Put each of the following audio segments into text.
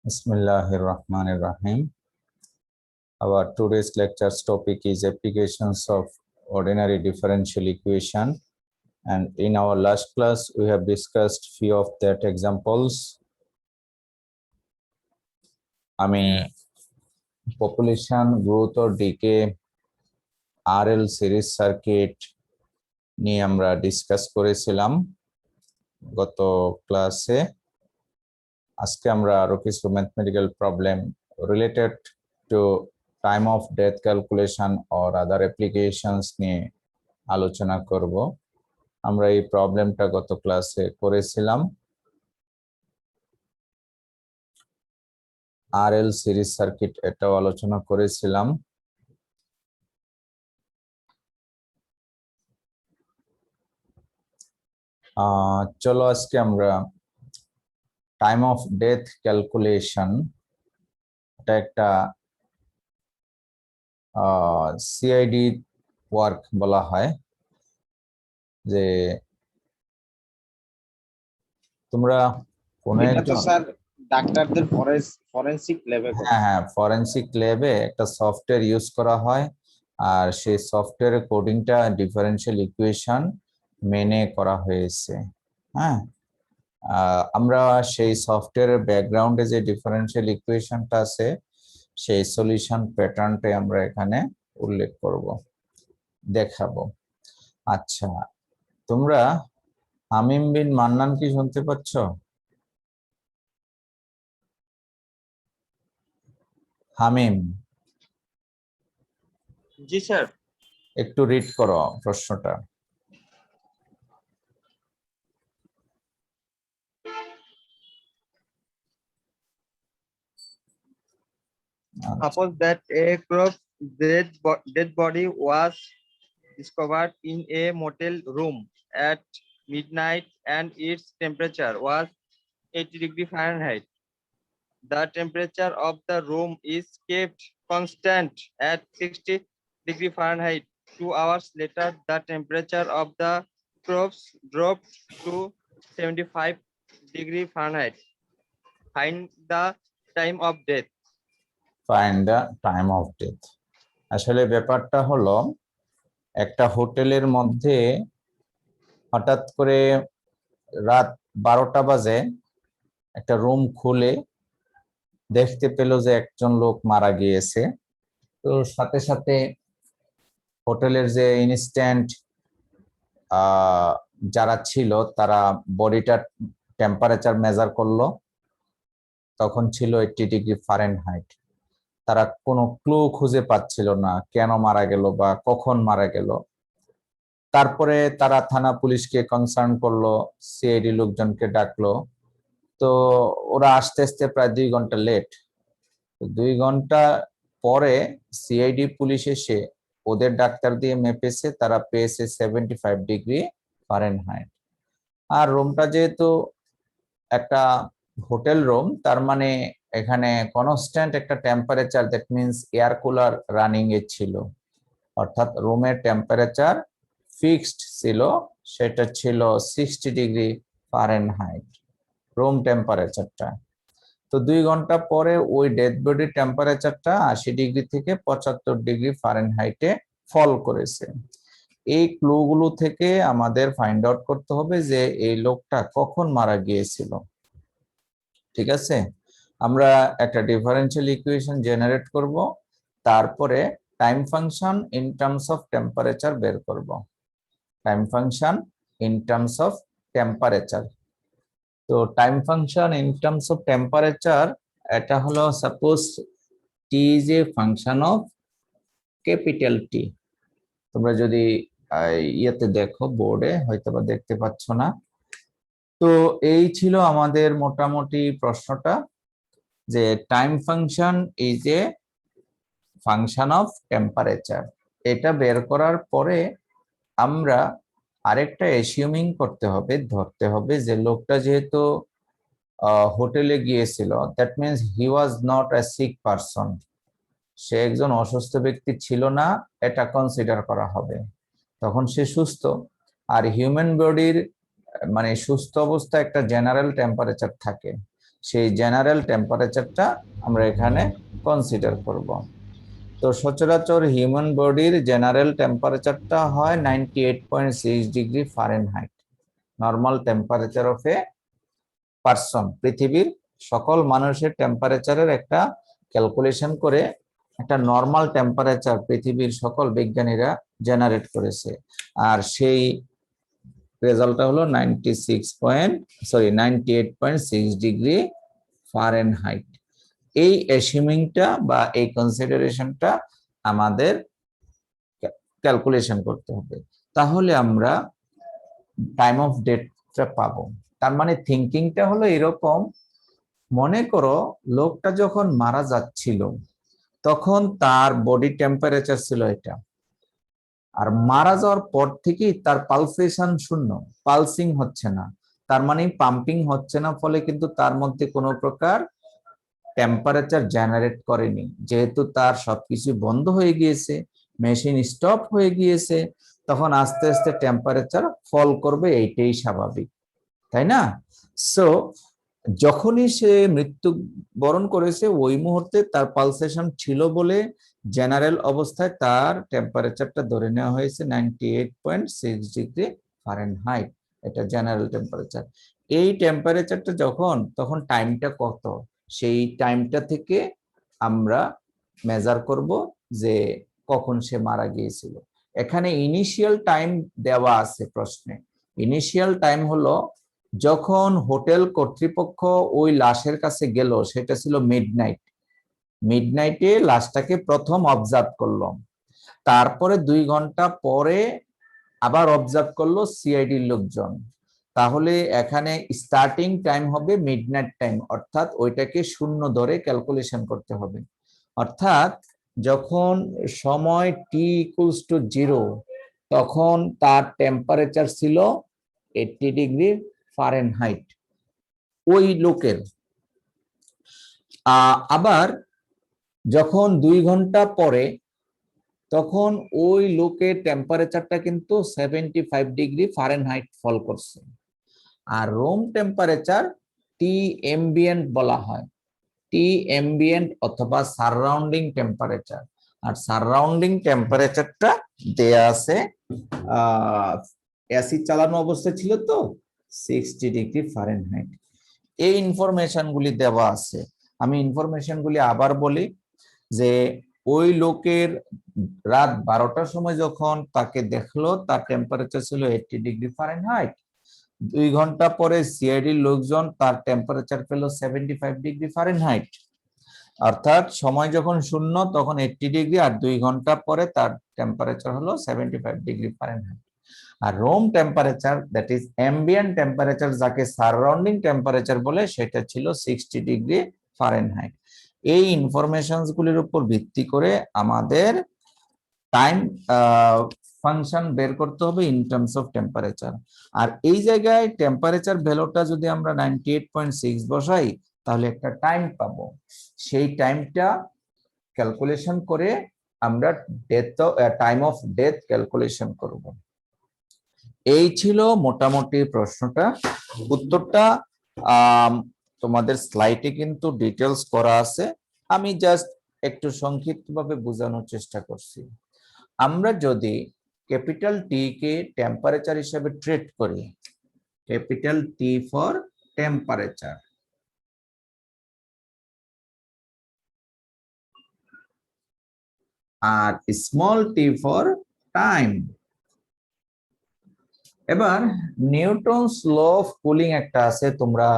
Bismillahir Rahmanir Rahim. Our today's lecture's topic is applications of ordinary differential equation. And in our last class, we have discussed few of that examples. আমি population growth ও decay RL series circuit নিয়ে আমরা discuss করেছিলাম গত ক্লাসে। আজকে আমরা আরো কিছু mathematical problem related to time of death calculation or other applications নিয়ে আলোচনা করব। আমরা এই প্রবলেমটা গত ক্লাসে করেছিলাম। আরএল সিরিজ সার্কিট এটাও আলোচনা করেছিলাম। চলো আজকে আমরা টাইম অফ ডেথ ক্যালকুলেশন, এটা একটা সিআইডি ওয়ার্ক বলা হয়। যে তোমরা কোন ডাক্তারদের ফরেনসিক ল্যাবে, হ্যাঁ ফরেনসিক ল্যাবে একটা সফটওয়্যার ইউজ করা হয়, আর সেই সফটওয়্যারের কোডিংটা ডিফারেন্সিয়াল ইকুয়েশন মেনে করা হয়েছে। হ্যাঁ, আমরা সেই সফটওয়্যারের ব্যাকগ্রাউন্ডে যে ডিফারেন্সিয়াল ইকুয়েশনটা আছে সেই সলিউশন প্যাটার্নটাই আমরা এখানে উল্লেখ করব, দেখাবো। আচ্ছা, তোমরা হামিম বিন মান্নান কি শুনতে পাচ্ছ? হামিম, জি স্যার। একটু রিড করো প্রশ্নটা। Suppose that a corpse dead body was discovered in a motel room at midnight and its temperature was 80 degree Fahrenheit. The temperature of the room is kept constant at 60 degree Fahrenheit. 2 hours later, the temperature of the corpse dropped to 75 degree Fahrenheit. Find the time of death. Find the time of death. আসলে ব্যাপারটা হলো, একটা হোটেলের মধ্যে হঠাৎ করে রাত 12টা বাজে একটা রুম খুলে দেখতে পেল যে একজন লোক মারা গিয়েছে। তো সাথে সাথে হোটেলের যে ইনস্ট্যান্ট যারা ছিল তারা বডিটার টেম্পারেচার মেজার করলো, তখন ছিল 80 ডিগ্রি ফারেনহাইট। তারা কোনো ক্লু খুঁজে পাচ্ছিল না কেন মারা গেল বা কখন মারা গেল। তারপরে তারা থানা পুলিশকে কনসার্ন করলো, সিআইডি লোকজনকে ডাকলো। তো ওরা আসতে আসতে প্রায় 2 ঘন্টা লেট। 2 ঘন্টা পরে সিআইডি পুলিশ এসে ওদের ডাক্তার দিয়ে মেপেছে, তারা পেয়েছে 75 ডিগ্রি ফারেনহাইট। আর রুমটা যেহেতু একটা হোটেল রুম, তার মানে এখানে কনস্ট্যান্ট একটা temperature, that means air cooler running এ ছিল, অর্থাৎ রুমের টেম্পারেচার ফিক্সড ছিল, সেটা ছিল 60 ডিগ্রি ফারেনহাইট রুম টেম্পারেচারটা। তো 2 ঘন্টা পরে ওই ডেড বডির টেম্পারেচারটা 80 ডিগ্রি থেকে 75 ডিগ্রি ফারেনহাইটে ফল করেছে। এই ক্লুগুলো থেকে আমাদের ফাইন্ড আউট করতে হবে যে এই লোকটা কখন মারা গিয়েছিল। ঠিক আছে, আমরা একটা ডিফারেন্সিয়াল ইকুয়েশন জেনারেট করব, তারপরে time function in terms of temperature বের করব। Time function in terms of temperature. তো time function in terms of temperature, এটা হলো suppose T is a function of capital T. তোমরা যদি ইয়েতে দেখো, বোর্ডে হয়তো বা দেখতে পাচ্ছ না। তো এই ছিল আমাদের মোটামুটি প্রশ্নটা, যে time function is a function of temperature. এটা বের করার পরে আমরা আরেকটা অ্যাসিউমিং করতে হবে, ধরতে হবে যে লোকটা যেহেতু হোটেলে গিয়েছিল, that means he was not a sick person, সে একজন অসুস্থ ব্যক্তি ছিল না, এটা কনসিডার করা হবে। তখন সে সুস্থ। আর হিউম্যান বডির মানে সুস্থ অবস্থায় একটা জেনারেল টেম্পারেচার থাকে, সেই জেনারেল টেম্পারেচারটা আমরা এখানে কনসিডার করব। তো সচরাচর হিউম্যান বডির জেনারেল টেম্পারেচারটা হয় 98.6 degree Fahrenheit, normal temperature of a person. পৃথিবীর সকল মানুষের টেম্পারেচারের একটা ক্যালকুলেশন করে একটা নর্মাল টেম্পারেচার পৃথিবীর সকল বিজ্ঞানীরা জেনারেট করেছে, আর সেই রেজাল্টটা হলো 98.6 ডিগ্রি ফারেনহাইট। এই অ্যাসিউমিংটা বা এই কনসিডারেশনটা আমাদের ক্যালকুলেশন করতে হবে, তাহলে আমরা টাইম অফ ডেথটা পাবো। তার মানে থিঙ্কিংটা হলো এরকম, মনে করো লোকটা যখন মারা যাচ্ছিল তখন তার বডি টেম্পারেচার ছিল এটা, আর মারা যাওয়ার পর থেকেই তার পালসেশন শূন্য, পালসিং হচ্ছে না, তার মানে পাম্পিং হচ্ছে না, ফলে কিন্তু তার মধ্যে কোনো প্রকার টেম্পারেচার জেনারেট করেনি, যেহেতু তার সবকিছু বন্ধ হয়ে গিয়েছে, মেশিন স্টপ হয়ে গিয়েছে, তখন আস্তে আস্তে টেম্পারেচার ফল করবে, এইটাই স্বাভাবিক, তাই না? সো যখনই সে মৃত্যুবরণ করেছে ওই মুহূর্তে তার পালসেশন ছিল বলে জেনারেল অবস্থায় তার টেম্পারেচারটা ধরে নেওয়া হয়েছে 98.6 ডিগ্রি ফারেনহাইট, এটা জেনারেল টেম্পারেচার। এই টেম্পারেচারটা যখন, তখন টাইমটা কত, সেই টাইমটা থেকে আমরা মেজার করব যে কখন সে মারা গিয়েছিল। এখানে ইনিশিয়াল টাইম দেওয়া আছে প্রশ্নে। ইনিশিয়াল টাইম হলো যখন হোটেল কর্তৃপক্ষ ওই লাশের কাছে গেল, সেটা ছিল মিডনাইট। মিডনাইটে লাশটাকে প্রথম অবজার্ভ করলো, তারপরে 2 ঘন্টা পরে আবার অবজার্ভ করলো সিআইডির লোকজন, তাহলে এখানে স্টার্টিং টাইম হবে মিডনাইট টাইম, অর্থাৎ ওইটাকে শূন্য ধরে ক্যালকুলেশন করতে হবে। অর্থাৎ যখন সময় টি ইকুয়ালস টু 0 তখন তার টেম্পারেচার ছিল 80 ডিগ্রি ফারেনহাইট ওই লোকের। আবার যখন 2 ঘন্টা পরে, তখন ওই লোকের টেম্পারেচারটা কিন্তু 75 ডিগ্রি ফারেনহাইট ফল করছে। আর রুম টেম্পারেচার টি এম্বিয়েন্ট বলা হয়, টি এম্বিয়েন্ট অথবা সারাউন্ডিং টেম্পারেচার। আর সারাউন্ডিং টেম্পারেচারটা দেয়া আছে, এসি চালানো অবস্থায় ছিল তো 60 ডিগ্রি ফারেনহাইট। এই ইনফরমেশন গুলি দেওয়া আছে। আমি ইনফরমেশন গুলি আবার বলি যে ওই লোকের রাত 12টার সময় যখন তাকে দেখলো তার টেম্পারেচার ছিল 80 ডিগ্রি ফারেনহাইট, 2 ঘন্টা পরে সিআইডির লোকজন তার টেম্পারেচার পেল 75 ডিগ্রি ফারেনহাইট, অর্থাৎ সময় যখন শূন্য তখন 80 ডিগ্রি, আর 2 ঘন্টা পরে তার টেম্পারেচার হলো 75 ডিগ্রি ফারেনহাইট। আর room temperature, that is ambient temperature, যাকে সারাউন্ডিং টেম্পারেচার বলে, সেটা ছিল 60 ডিগ্রি ফারেনহাইট। এই ইনফরমেশনস গুলির উপর ভিত্তি করে আমাদের টাইম ফাংশন বের করতে হবে ইন টার্মস অফ টেম্পারেচার। আর এই জায়গায় টেম্পারেচার ভ্যালুটা যদি আমরা 98.6 বসাই তাহলে একটা টাইম পাবো, সেই টাইমটা ক্যালকুলেশন করে আমরা টাইম অফ ডেথ ক্যালকুলেশন করব। এই ছিল মোটামুটি প্রশ্নটা। উত্তরটা তোমাদের স্লাইডে কিন্তু ডিটেলস করা আছে, আমি জাস্ট একটু সংক্ষিপ্তভাবে বোঝানোর চেষ্টা করছি। আমরা যদি ক্যাপিটাল টি কে টেম্পারেচার হিসেবে ট্রিট করি, ক্যাপিটাল টি ফর টেম্পারেচার, আর স্মল টি ফর টাইম। এবার নিউটনস ল অফ কুলিং একটা আছে, তোমরা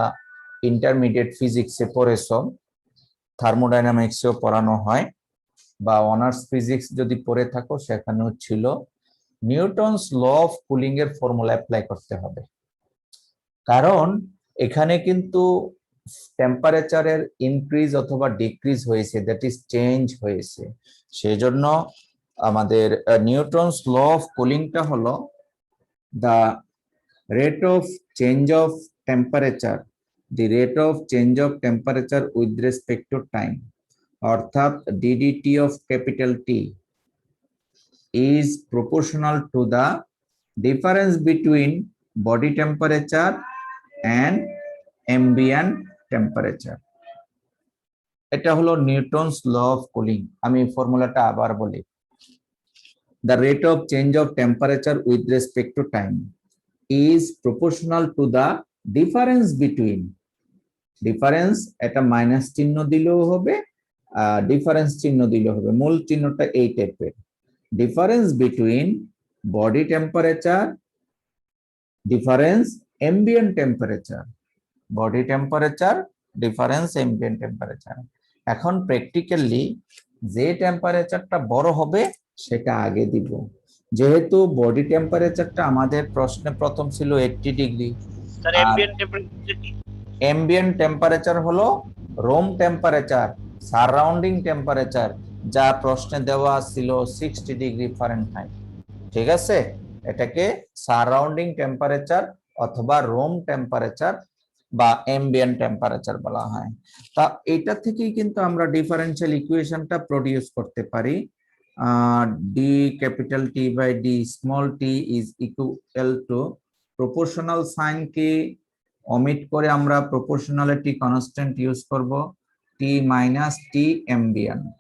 ইন্টারমিডিয়েট ফিজিক্সে পড়েছো, থার্মোডাইনামিক্সেও পড়ানো হয়, বা অনার্স ফিজিক্স যদি পড়ে থাকো সেখানেও ছিল। নিউটনস ল অফ কুলিং এর ফর্মুলা অ্যাপ্লাই করতে হবে, কারণ এখানে কিন্তু টেম্পারেচারের ইনক্রিজ অথবা ডিক্রিজ হয়েছে, দ্যাট ইজ চেঞ্জ হয়েছে। সেই জন্য আমাদের নিউটনস ল অফ কুলিংটা হলো the rate of change of temperature, the rate of change of temperature with respect to time, অর্থাৎ ddt of capital T is proportional to the difference between body temperature and ambient temperature. এটা হলো Newton's law of cooling. আমি ফর্মুলাটা আবার বলি। The rate of change of temperature with respect to time is proportional to the difference between difference, এটা minus চিহ্ন দিলেও হবে, ডিফারেন্স চিহ্ন দিলেও হবে, মূল চিহ্নটা এই টাইপের, difference between body temperature, difference ambient temperature, body temperature, difference ambient temperature। এখন প্র্যাকটিক্যালি যে টেম্পারেচারটা বড় হবে সেটা আগে দিব। যেহেতু বডি টেম্পারেচারটা আমাদের প্রশ্নে প্রথম ছিল 80 ডিগ্রি, স্যার আর অ্যাম্বিয়েন্ট টেম্পারেচার কি? অ্যাম্বিয়েন্ট টেম্পারেচার হলো রুম টেম্পারেচার, সারাউন্ডিং টেম্পারেচার, যা প্রশ্নে দেওয়া ছিল 60 ডিগ্রি ফারেনহাইট। ঠিক আছে, এটাকে সারাউন্ডিং টেম্পারেচার অথবা রুম টেম্পারেচার বা অ্যাম্বিয়েন্ট টেম্পারেচার বলা হয়। তা এটা থেকেই কিন্তু আমরা ডিফারেন্সিয়াল ইকুয়েশনটা প্রডিউস করতে পারি। D capital T by D small T is equal to proportional sign কে অমিট করে আমরা প্রপোর্শনালিটি কনস্ট্যান্ট ইউজ করব, টি মাইনাস টি অ্যাম্বিয়েন্ট।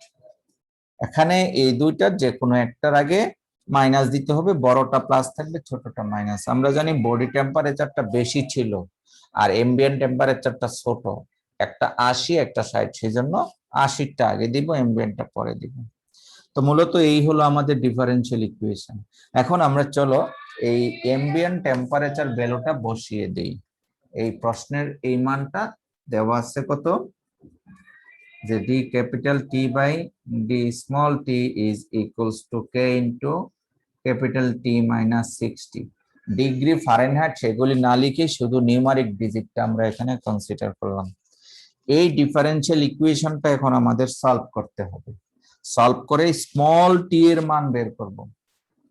এখানে এই দুইটার যে কোনো একটার আগে মাইনাস দিতে হবে, বড়টা প্লাস থাকবে, ছোটটা মাইনাস। আমরা জানি বডি টেম্পারেচারটা বেশি ছিল আর এম্বিয়েন্ট টেম্পারেচারটা ছোট, একটা 80 একটা 60, সেই জন্য 80টা আগে দিব, এম্বিয়েন্টটা পরে দিব। তো মূলত এই হলো আমাদের ডিফারেন্সিয়াল ইকুয়েশন। এখন আমরা চলো এই এম্বিয়েন্ট টেম্পারেচার ভ্যালুটা বসিয়ে দেই। এই প্রশ্নের এই মানটা দেওয়া আছে কত, যে D capital T by D small T is equals to K into capital T minus 60 degree Fahrenheit. সেগুলি না লিখে শুধু নিউমারিক ডিজিটটা আমরা এখানে কনসিডার করলাম। এই ডিফারেন্সিয়াল ইকুয়েশনটা এখন আমাদের সলভ করতে হবে। সলভ করে স্মল টি এর মান বের করব।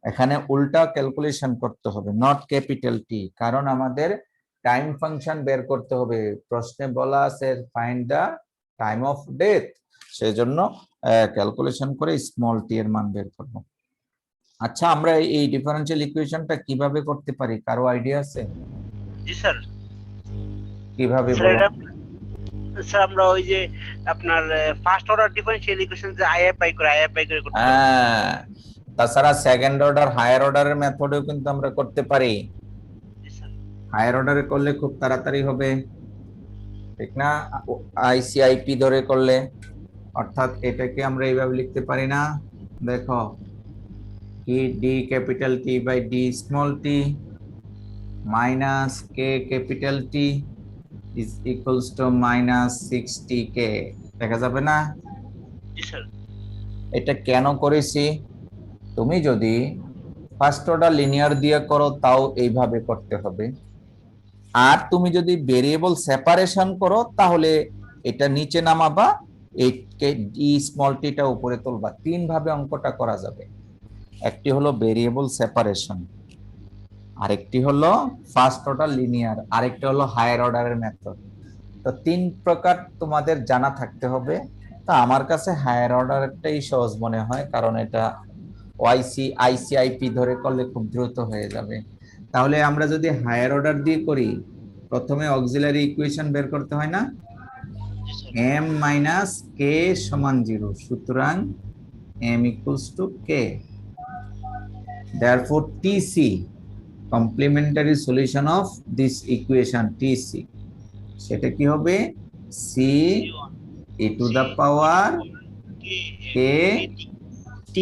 এখানে উল্টা ক্যালকুলেশন করতে হবে, নট ক্যাপিটাল টি, কারণ আমাদের টাইম ফাংশন বের করতে হবে। প্রশ্নে বলা আছে find the time of death, সেজন্য ক্যালকুলেশন করে স্মল টি এর মান বের করব। আচ্ছা, আমরা এই ডিফারেন্সিয়াল ইকুয়েশনটা কিভাবে করতে পারি, কারো আইডিয়া আছে? জি স্যার। কিভাবে স্যার বলো? এটা স্যার আমরা ওই যে আপনার ফার্স্ট অর্ডার ডিফারেন্সিয়াল ইকুয়েশন যে আইএফআই করে করতে পারি। হ্যাঁ, তাছাড়া সেকেন্ড অর্ডার হায়ার অর্ডারের মেথডেও কিন্তু আমরা করতে পারি। জি স্যার। হায়ার অর্ডারে করলে খুব তাড়াতাড়ি হবে, ঠিক না? আইসিআইপি ধরে করলে, অর্থাৎ এটাকে আমরা এইভাবে লিখতে পারি না, দেখো, কি D capital T by D small T minus K capital T is equals to minus 60 K, দেখা যাবে না? জি স্যার। এটা কেন করেছি, তুমি যদি ফার্স্ট অর্ডার লিনিয়ার দিয়ে করো তাও এইভাবে করতে হবে, আর তুমি যদি ভেরিয়েবল সেপারেশন করো তাহলে এটা নিচে নামাবা, এই ডি স্মল টিটা উপরে তুলবা। তিন ভাবে অঙ্কটা করা যাবে। একটি হলো ভেরিয়েবল সেপারেশন, আরেকটি হলো ফার্স্ট অর্ডার লিনিয়ার, আরেকটি হলো হায়ার অর্ডারের মেথড। তো তিন প্রকার তোমাদের জানা থাকতে হবে। তা আমার কাছে হায়ার অর্ডারটাই সহজ মনে হয়, কারণ এটা আইসিআইপি ধরে করলে খুব দ্রুত হয়ে যাবে। তাহলে আমরা যদি হায়ার অর্ডার দিয়ে করি, প্রথমে অক্সিলারি ইকুয়েশন বের করতে হয় না, এম মাইনাস কে সমান 0, সুতরাং M equals to K. therefore TC, complementary solution of this equation TC, সেটা কি হবে, C e to the power k t,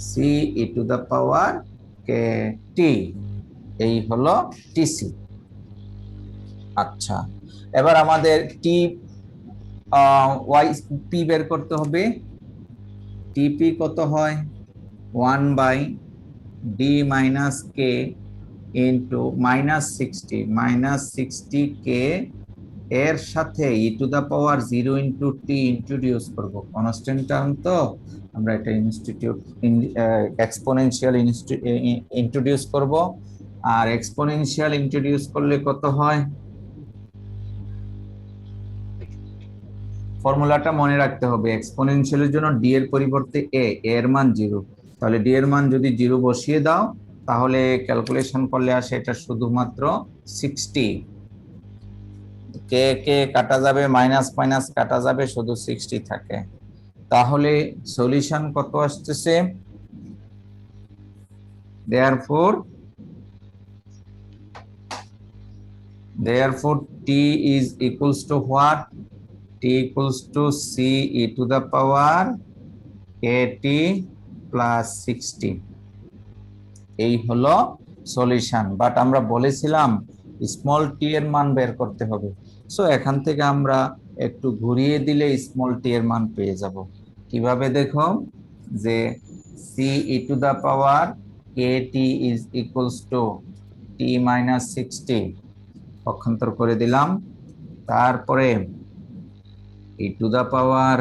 C e to the power k t, এই হলো TC। আচ্ছা, এবার আমাদের টি ওয়াই পি বের করতে হবে। টিপি কত হয়, 1 by D minus K into minus 60 K এর সাথে e to the power 0 into T introduce করবো। কনস্ট্যান্ট টার্ম তো আমরা এটা এক্সপোনেনশিয়াল ইন্ট্রোডিউস করব, আর এক্সপোনেনশিয়াল ইন্ট্রোডিউস করলে কত হয়, ফর্মুলাটা মনে রাখতে হবে। এক্সপোনেনশিয়ালের জন্য ডি এর পরিবর্তে এর মান 0, তাহলে ডি এর মান যদি 0 বসিয়ে দাও তাহলে ক্যালকুলেশন করলে আসে এটা শুধুমাত্র 60। কে কে কাটা যাবে, মাইনাস মাইনাস কাটা যাবে, শুধু 60 থাকে। তাহলে সলিউশন কত আসতেছে? therefore t is equals to what? t equals to c e to the power kt plus 60। এই হলো সলিউশন। বাট আমরা বলেছিলাম স্মল টি এর মান বের করতে হবে। সো এখান থেকে আমরা একটু ঘুরিয়ে দিলে স্মল টি এর মান পেয়ে যাব। কিভাবে দেখো, যে C e to the power K T is equals to T minus 60 পক্ষান্তর করে দিলাম। তারপরে e to the power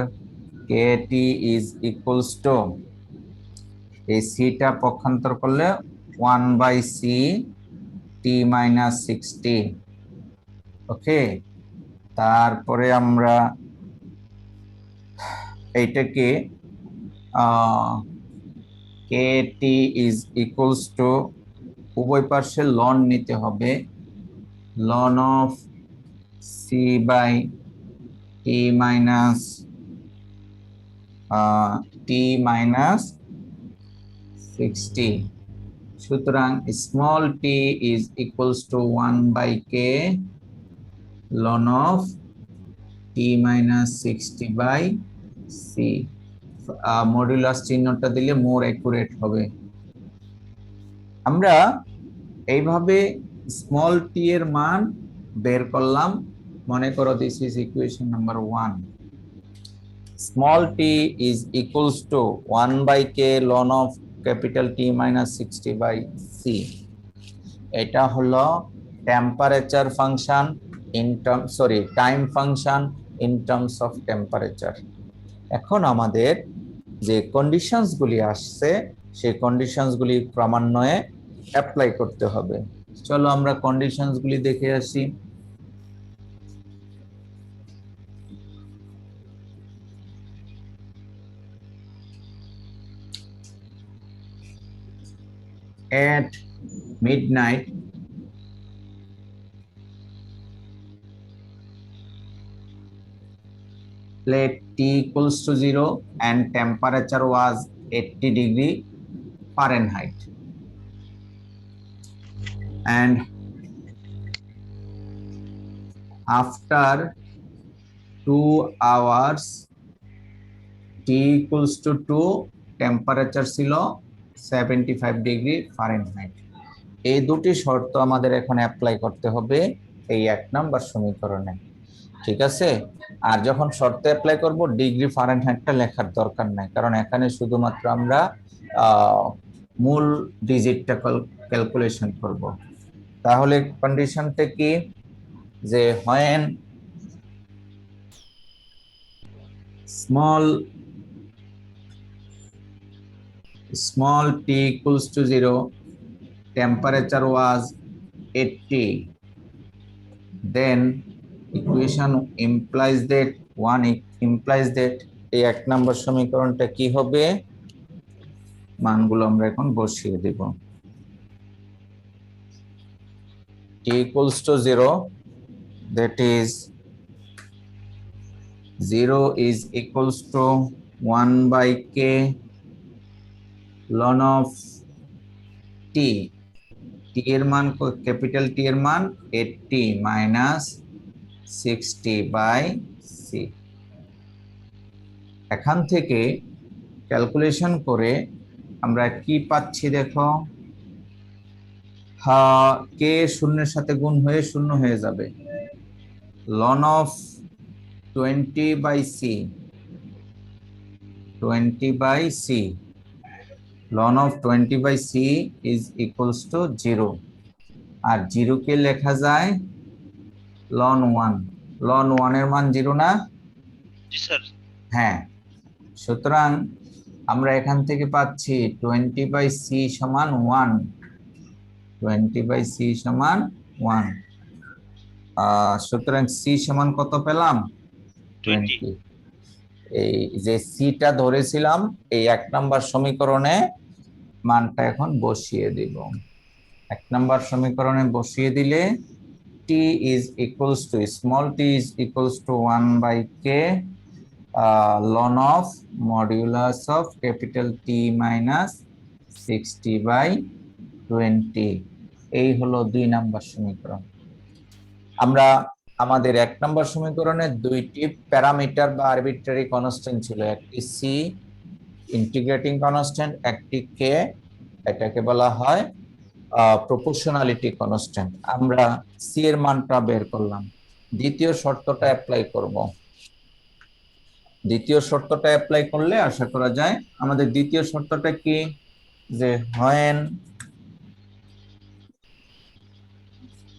K T is equals to, এই সিটা পক্ষান্তর করলে 1/c টি মাইনাস 60। ওকে, তারপরে আমরা এইটাকে K T is equals to, উভয় পার্শ্বে লন নিতে হবে, ln of C by T minus T 60। সুতরাং small T is equals to 1/k ln of t minus 60/c। Modulus চিহ্নটা দিলে মোর অ্যাকুরেট হবে। আমরা এইভাবে স্মল টি এর মান বের করলাম। মনে করো this is equation number 1। Small T is equals to 1/k ln of capital T minus 60/c। এটা হলো temperature function in term, sorry time function in terms of temperature. এখন আমাদের যে কন্ডিশনস গুলি আসছে সেই কন্ডিশনস গুলি ক্রমান্বয়ে অ্যাপ্লাই করতে হবে। চলো আমরা কন্ডিশনস গুলি দেখে আসি। At midnight, let T equals to 0 and temperature was 80 degree Fahrenheit. And after 2 hours, T equals to 2, temperature ছিল 75 ডিগ্রি ফারেনহাইট। এই দুটি শর্ত আমাদের এখন অ্যাপ্লাই করতে হবে এই 1 নাম্বার সমীকরণে, ঠিক আছে? আর যখন শর্ত অ্যাপ্লাই করব ডিগ্রি ফারেনহাইটটা লেখার দরকার নাই, কারণ এখানে শুধুমাত্র আমরা মূল ডিজিটটা ক্যালকুলেশন করব। তাহলে কন্ডিশনটা কি, যে when small t equals to 0, temperature was 80, then equation implies that এই 1 নম্বর সমীকরণটা কি হবে, মানগুলো আমরা এখন বসিয়ে দেব। t equals to 0, that is 0 is equals to 1/k ln of t, t এর মান, ক্যাপিটাল T এর মান 80 minus 60/c। এখান থেকে ক্যালকুলেশন করে আমরা কি পাচ্ছি দেখো, কে শূন্যের সাথে গুণ হয়ে শূন্য হয়ে যাবে। ln of 20/c, 20/c, ln of 20/c is equals to 0, আর 0 কে লেখা যায় ln 1। ln 1 এর মান 0 না? জি স্যার। হ্যাঁ, সুতরাং আমরা এখান থেকে পাচ্ছি 20/c সমান 1, 20/c সমান 1। সুতরাং c সমান কত পেলাম? 20। এই যে সিটা ধরেছিলাম এই 1 নাম্বার সমীকরণে মানটা এখন বসিয়ে দিব। 1 নাম্বার সমীকরণে বসিয়ে দিলে t is equals to small t is equals to 1 by k ln of modulus of capital T minus 60 by 20 এই হলো 2 নাম্বার সমীকরণ। আমরা আমাদের 1 নম্বর সমীকরণে দুইটি প্যারামিটার বা আরবিট্রারি কনস্ট্যান্ট ছিল, একটি সি ইন্টিগ্রেটিং কনস্ট্যান্ট, একটি কে, এটাকে বলা হয় প্রপোর্শনালিটি কনস্ট্যান্ট। আমরা সি এর মানটা বের করলাম, দ্বিতীয় শর্তটা অ্যাপ্লাই করব। দ্বিতীয় শর্তটা অ্যাপ্লাই করলে আশা করা যায় আমাদের দ্বিতীয় শর্তটা কি, যে when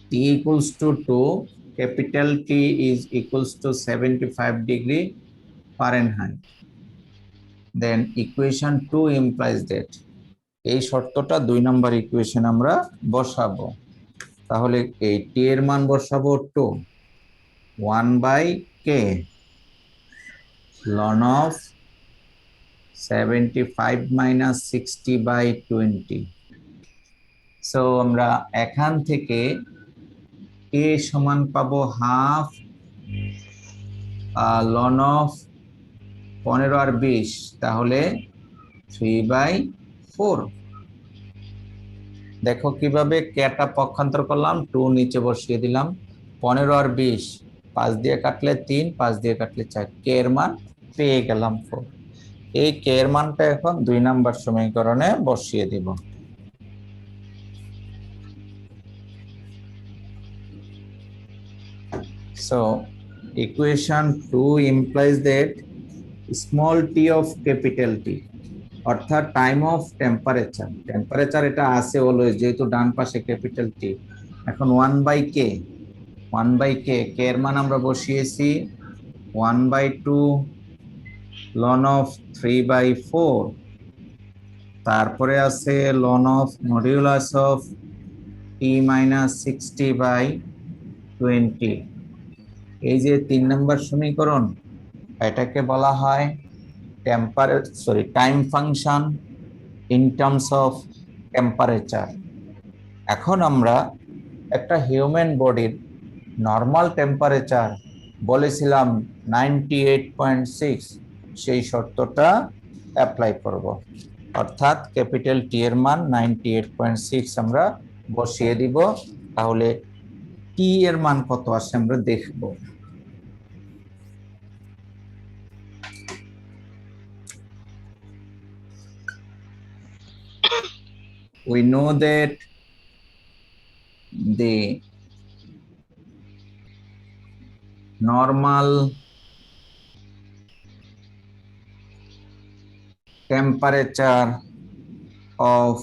t equals to 2 capital T is equals to 75 degree Fahrenheit, then equation 2 implies that এই শর্তটা 2 নম্বর ইকুয়েশন আমরা বসাবো। তাহলে এই t এর মান বসাবো 2 1 by k ln of 75 minus 60 by 20। So আমরা এখান থেকে a সমান পাবো হাফ ln of 15 আর 20, তাহলে 3/4। দেখো কিভাবে কেটা পক্ষান্তর করলাম, 2 নিচে বসিয়ে দিলাম, 15 আর 20 5 দিয়ে কাটলে 3, 5 দিয়ে কাটলে 4, কে এর মান পেয়ে গেলাম 4। এই কে এর মানটা এখন 2 নম্বর সমীকরণে বসিয়ে দিব। So equation 2 implies that small t of capital T অর্থাৎ টাইম অফ টেম্পারেচার, টেম্পারেচার এটা আছে অলওয়েজ যেহেতু ডান পাশে ক্যাপিটাল টি। এখন 1 বাই কে, 1 বাই কে, কে এর মান আমরা বসিয়েছি 1/2 ln of 3/4, তারপরে আছে ln of modulus of t minus 60 by 20। এই যে 3 নম্বর সমীকরণ, এটাকে বলা হয় time function in terms of temperature. এখন আমরা একটা হিউম্যান বডির নর্মাল টেম্পারেচার বলেছিলাম 98.6, সেই শর্তটা অ্যাপ্লাই করব, অর্থাৎ ক্যাপিটাল টি এর মান 98.6 আমরা বসিয়ে দিব। তাহলে টি এর মান কত আসে আমরা দেখব। We know that the normal temperature of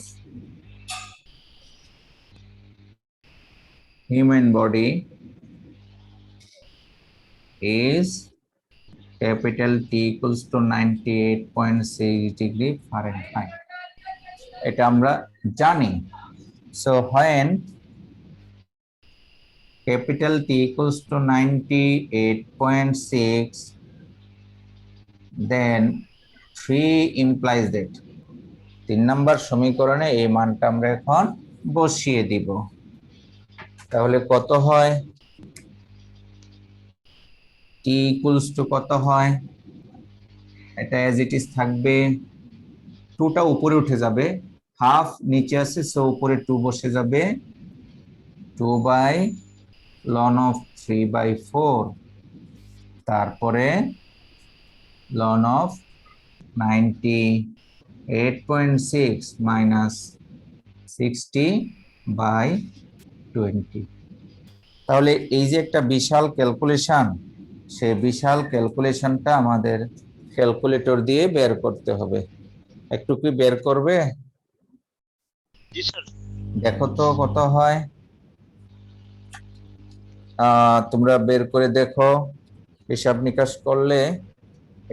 human body is capital T equals to 98.6 degree Fahrenheit, এটা আমরা জানি। So when capital T equals to 98.6, then 3 implies that 3 নম্বর সমীকরণে এই মানটা আমরা এখন বসিয়ে দিব। তাহলে কত হয়, T equals to কত হয়, এটা as it is থাকবে, 2টা উপরে উঠে যাবে, হাফ নিচে আছে, সো উপরে 2 বসে যাবে, 2 বাই ln of 3/4, তারপরে ln of 98.6 minus 60 by 20। তাহলে এই যে একটা বিশাল ক্যালকুলেশন, সেই বিশাল ক্যালকুলেশনটা আমাদের ক্যালকুলেটর দিয়ে বের করতে হবে। একটু কি বের করবে? জি স্যার। দেখো তো কত হয়, তোমরা বের করে দেখো, হিসাব নিকাশ করলে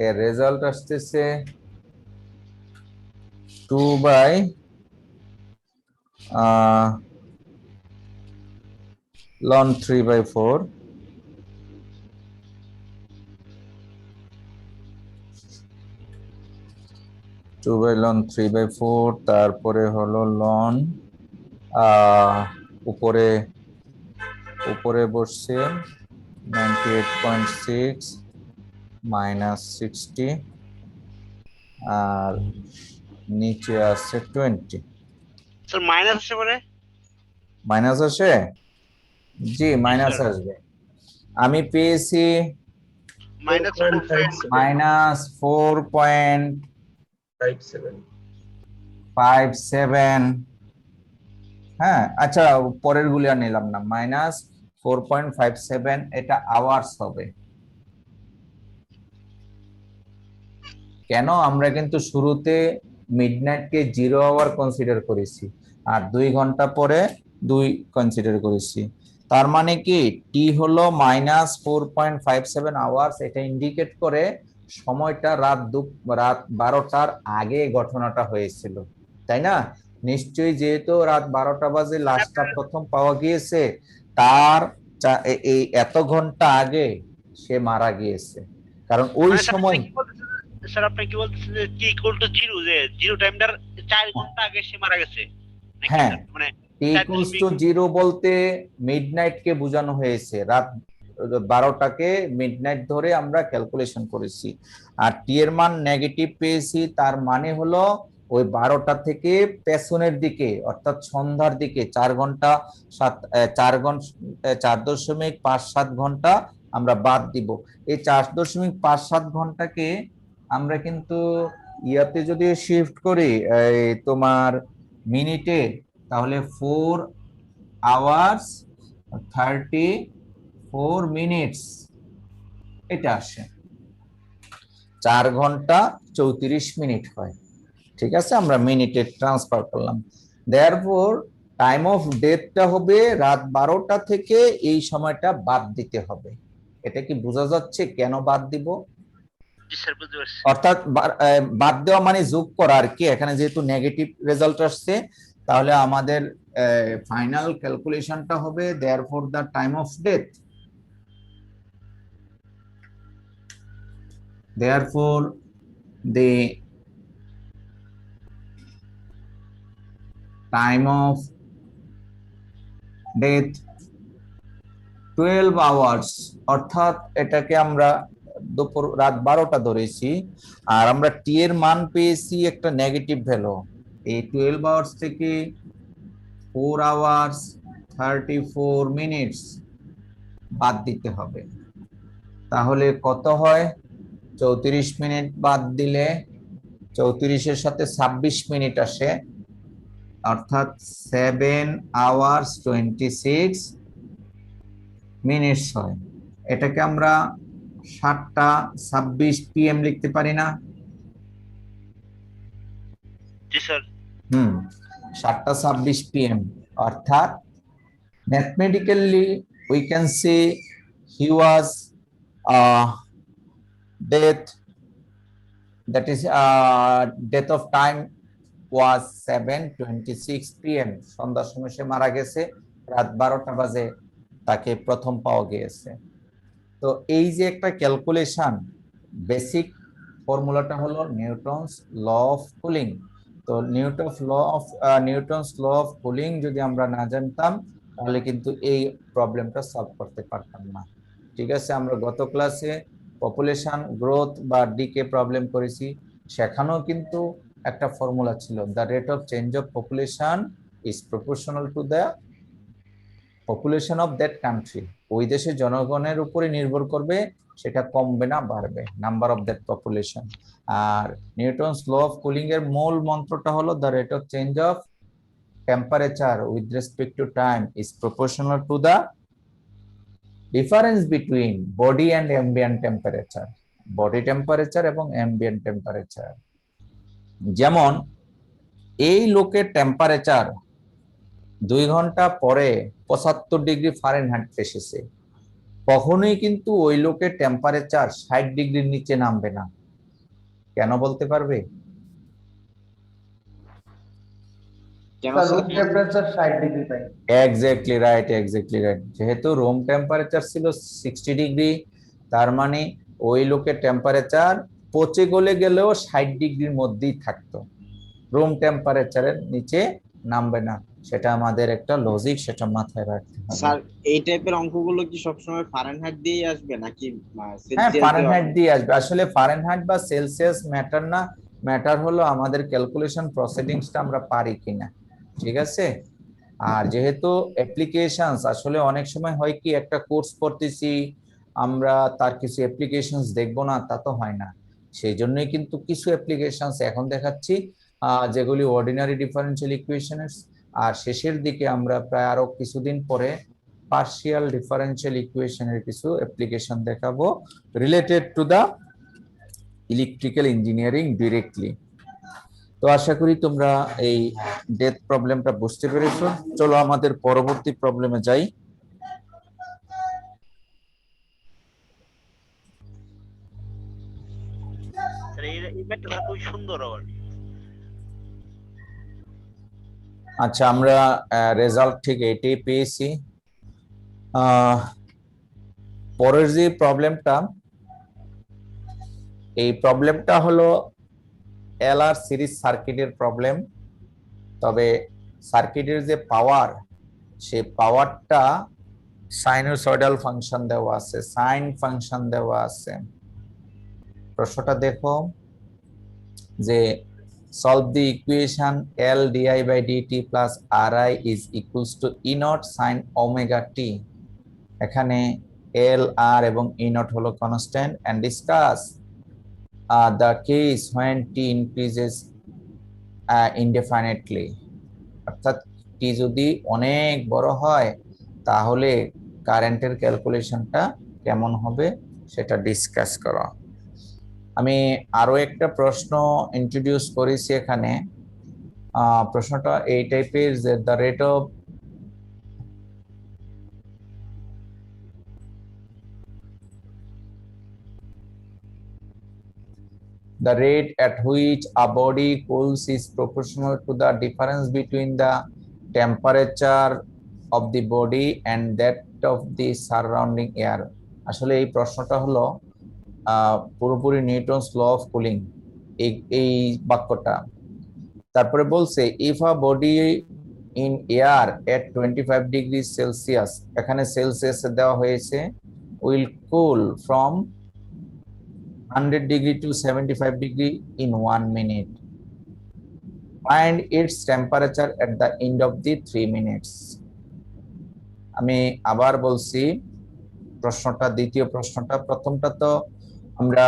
এর রেজাল্ট আসতেছে 2 বাই ln 3/4, ln 3/4, তারপরে হলো ln উপরে উপরে বসছে 98.6 -60 আর নিচে আছে 20 স্যার মাইনাস আসে পরে মাইনাস আসে, জি মাইনাস স্যার। আসবে। আমি পেয়েছি মাইনাস -4.57। হ্যাঁ আচ্ছা, পরের গুলি আর নিলাম না। -4.57 এটা আওয়ার্স হবে। কেন? আমরা কিন্তু শুরুতে মিডনাইটকে 0 আওয়ার কনসিডার করেছি, আর 2 ঘন্টা পরে 2 কনসিডার করেছি। তার মানে কি টি হলো -4.57 আওয়ার্স। এটা ইন্ডিকেট করে সময়টা রাত 12টার আগে ঘটনাটা হয়েছিল, তাই না? নিশ্চয়ই, যেহেতু রাত 12টা বাজে লাশটা প্রথম পাওয়া গিয়েছে, তার এই এত ঘন্টা আগে সে মারা গিয়েছে, কারণ ওই সময়। স্যার আপনি কি বলতেছেন যে টি ইকুয়াল টু 0, যে 0 টাইমটার 4 ঘন্টা আগে সে মারা গেছে নাকি হ্যাঁ, স্যার? মানে টি ইকুয়ালস টু 0 বলতে মিডনাইট কে বোঝানো হয়েছে, রাত 12টাকে মিডনাইট ধরে আমরা ক্যালকুলেশন করেছি। আর টি এর মান নেগেটিভ পেয়েছি, তার মানে হলো ওই 12টা থেকে পেছনের দিকে অর্থাৎ সন্ধ্যার দিকে 4 ঘন্টা 4.57 ঘন্টা আমরা বাদ দিব। এই 4.57 ঘন্টাকে আমরা কিন্তু ইয়াতে যদি শিফট করি এই তোমার মিনিটে, তাহলে 4 আওয়ার্স 34 মিনিটস এটা আসে, 4 ঘন্টা 34 মিনিট হয়। ঠিক আছে, আমরা মিনিটে ট্রান্সফার করলাম। দেয়ারফর টাইম অফ ডেথটা হবে রাত 12টা থেকে এই সময়টা বাদ দিতে হবে। এটা কি বোঝা যাচ্ছে কেন বাদ দিব? জি স্যার বুঝতে পারছি। অর্থাৎ বাদ দেওয়া মানে যোগ করা আর কি। এখানে যেহেতু নেগেটিভ রেজাল্ট আসছে, তাহলে আমাদের ফাইনাল ক্যালকুলেশনটা হবে therefore the time of death, therefore the time of death 12 hours, অর্থাৎ এটাকে আমরা দুপুর রাত 12টা ধরেছি, আর আমরা টি এর মান পেয়েছি একটা নেগেটিভ ভ্যালু। এই 12 আওয়ার্স থেকে 4 আওয়ার্স 34 মিনিটস বাদ দিতে হবে। তাহলে কত হয়? 34 মিনিট বাদ দিলে 34-এর সাথে 26 মিনিট আসে, অর্থাৎ 7 আওয়ার্স 26 মিনিটস হয়। এটাকে আমরা 7টা 26 PM লিখতে পারি না? জি স্যার। 7টা 26 PM, অর্থাৎ mathematically we can say he was death, that is death of time was 7:26 PM, সন্ধ্যার সময় সে মারা গেছে, রাত 12টা বাজে তাকে প্রথম পাওয়া গিয়েছে। তো এই যে একটা ক্যালকুলেশন, বেসিক ফর্মুলাটা হলো নিউটনস ল অফ কুলিং। তো নিউটনস ল অফ কুলিং যদি আমরা না জানতাম, তাহলে কিন্তু এই প্রবলেমটা সলভ করতে পারতাম না। ঠিক আছে, আমরা গত ক্লাসে পপুলেশন গ্রোথ বা ডিকে প্রবলেম করেছি, সেখানেও কিন্তু একটা ফর্মুলা ছিল, the rate of change of population is proportional to the population of that country. ওই দেশের জনগণের উপরে নির্ভর করবে সেটা কমবে না বাড়বে, নাম্বার অফ দ্যাট পপুলেশন। আর নিউটনস ল অফ কুলিং এর মূল মন্ত্রটা হলো the rate of change of temperature with respect to time is proportional to the difference between body and ambient temperature, body temperature এবং অ্যাম্বিয়েন্ট টেম্পারেচার। যেমন এই লোকের temperature 2 ঘন্টা পরে 75 ডিগ্রি ফারেনহাইট এসেছে, কখনোই কিন্তু ওই লোকের টেম্পারেচার 60 ডিগ্রির নিচে নামবে না। কেন বলতে পারবে? Exactly right, exactly right. যেহেতু রুম টেম্পারেচার ছিল 60 ডিগ্রি, তার মানে ওই লোকের টেম্পারেচার পচে গলে গেলেও 60 ডিগ্রির মধ্যেই থাকতো, রুম টেম্পারেচারের নিচে নামবে না, সেটা আমাদের একটা লজিক, সেটা মাথায় রাখতে হবে। স্যার এই টাইপের অঙ্কগুলো কি সবসময় ফারেনহাইট দিয়েই আসবে নাকি হ্যাঁ, সেলসিয়াস দিয়ে ফারেনহাইট আসবে? দিয়ে আসবে। আসলে ফারেনহাইট বা সেলসিয়াস ম্যাটার না, ম্যাটার হলো আমাদের ক্যালকুলেশন প্রসিডিংসটা আমরা পারি কিনা, ঠিক আছে। আর যেহেতু অ্যাপ্লিকেশনস আসলে অনেক সময় হয় কি, একটা কোর্স করতেছি আমরা, তার কিছু অ্যাপ্লিকেশনস দেখবো না, তা তো হয় না। সেই জন্যই কিন্তু কিছু অ্যাপ্লিকেশনস এখন দেখাচ্ছি, যেগুলি অর্ডিনারি ডিফারেনশিয়াল ইকুয়েশনের, আর শেষের দিকে আমরা প্রায় আরো কিছুদিন পরে পার্শিয়াল ডিফারেনশিয়াল ইকুয়েশনের কিছু অ্যাপ্লিকেশন দেখাবো related to the electrical engineering directly. তো আশা করি তোমরা এই ডেথ প্রবলেমটা বুঝতে পেরেছো। চলো আমাদের পরবর্তী প্রবলেমে যাই। স্যার এই ম্যাথটা খুবই সুন্দর আবার। আচ্ছা, আমরা রেজাল্ট ঠিক এটাই পেয়েছি। পরের যে প্রবলেমটা, এই প্রবলেমটা হলো এলআর সিরিজ সার্কিটের প্রবলেম। তবে সার্কিটের যে পাওয়ার, সেই পাওয়ারটা সাইনোসয়েডাল ফাংশন দেওয়া আছে, সাইন ফাংশন দেওয়া আছে। প্রশ্নটা দেখো যে solve the equation L di by dt plus Ri is equals to E naught sin omega t। এখানে L, R এবং E naught হলো constant, and discuss the case when t increases indefinitely। অর্থাৎ t যদি অনেক বড় হয় তাহলে কারেন্টের ক্যালকুলেশনটা কেমন হবে সেটা ডিসকাস করো। আমি আরো একটা প্রশ্ন ইন্ট্রোডিউস করেছি এখানে। প্রশ্নটা এই টাইপের যে the rate at which a body cools is proportional to the difference between the temperature of the body and that of the surrounding air। আসলে এই প্রশ্নটা হলো পুরোপুরি নিউটনস ল অফ কুলিং, এই বাক্যটা। তারপরে বলছে if a body in air at 25 degree Celsius, এখানে সেলসিয়াস দেওয়া হয়েছে, will cool from 100 degree to 75 degree in 1 minute, find its temperature at the end of the 3 minutes. আমি আবার বলছি প্রশ্নটা, দ্বিতীয় প্রশ্নটা, প্রথমটা তো আমরা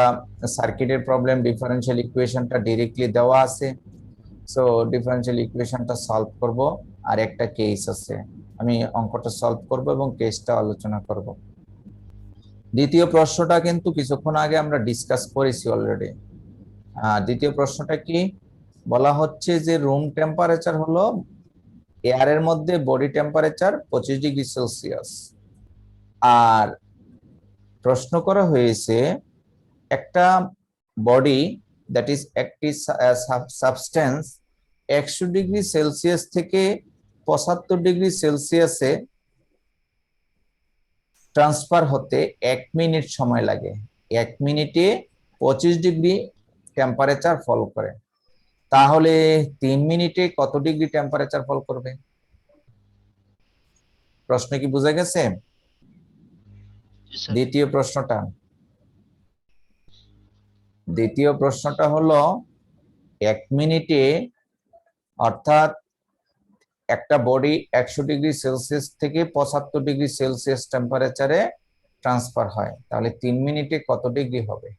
সার্কিটের প্রবলেম, ডিফারেনশিয়াল ইকুয়েশনটা ডিরেক্টলি দেওয়া আছে, সো ডিফারেনশিয়াল ইকুয়েশনটা সলভ করব, আর একটা কেস আছে, আমি অঙ্কটা সলভ করব এবং কেসটা আলোচনা করব। দ্বিতীয় প্রশ্নটা কিন্তু কিছুক্ষণ আগে আমরা ডিসকাস করেছি অলরেডি। দ্বিতীয় প্রশ্নটা কি বলা হচ্ছে যে রুম টেম্পারেচার হলো এয়ারের মধ্যে বডি টেম্পারেচার 25 ডিগ্রি সেলসিয়াস, আর প্রশ্ন করা হয়েছে একটা বডি দ্যাট ইজ একটি সাবস্টেন্স 100 ডিগ্রি সেলসিয়াস থেকে 75 ডিগ্রি সেলসিয়াসে ট্রান্সফার হতে 1 মিনিট সময় লাগে। 1 মিনিটে 25 ডিগ্রি টেম্পারেচার ফল করে, তাহলে 3 মিনিটে কত ডিগ্রি টেম্পারেচার ফল করবে? প্রশ্ন কি বুঝা গেছে? দ্বিতীয় প্রশ্নটা হলো 1 মিনিটে, অর্থাৎ একটা বডি 100 ডিগ্রি সেলসিয়াস থেকে 75 ডিগ্রি সেলসিয়াস টেম্পারেচারে ট্রান্সফার হয়, তাহলে 3 মিনিটে কত ডিগ্রি হবে?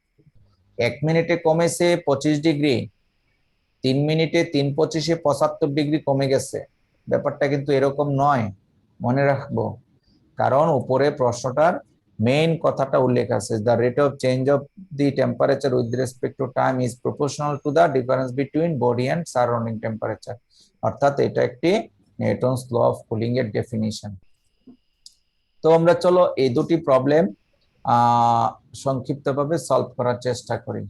1 মিনিটে কমেছে 25 ডিগ্রি, 3 মিনিটে 3 25-এ 75 ডিগ্রি কমে গেছে। ব্যাপারটা কিন্তু এরকম নয়, মনে রাখবো, কারণ উপরে প্রশ্নটার মেইন কথাটা উল্লেখ আছে, the rate of change of the temperature with respect to time is proportional to the difference between body and surrounding temperature. অর্থাৎ এটা একটি নিউটনস ল অফ কুলিং এর ডেফিনিশন। তো আমরা চলো এই দুটি প্রবলেম সংক্ষিপ্তভাবে সলভ করার চেষ্টা করি।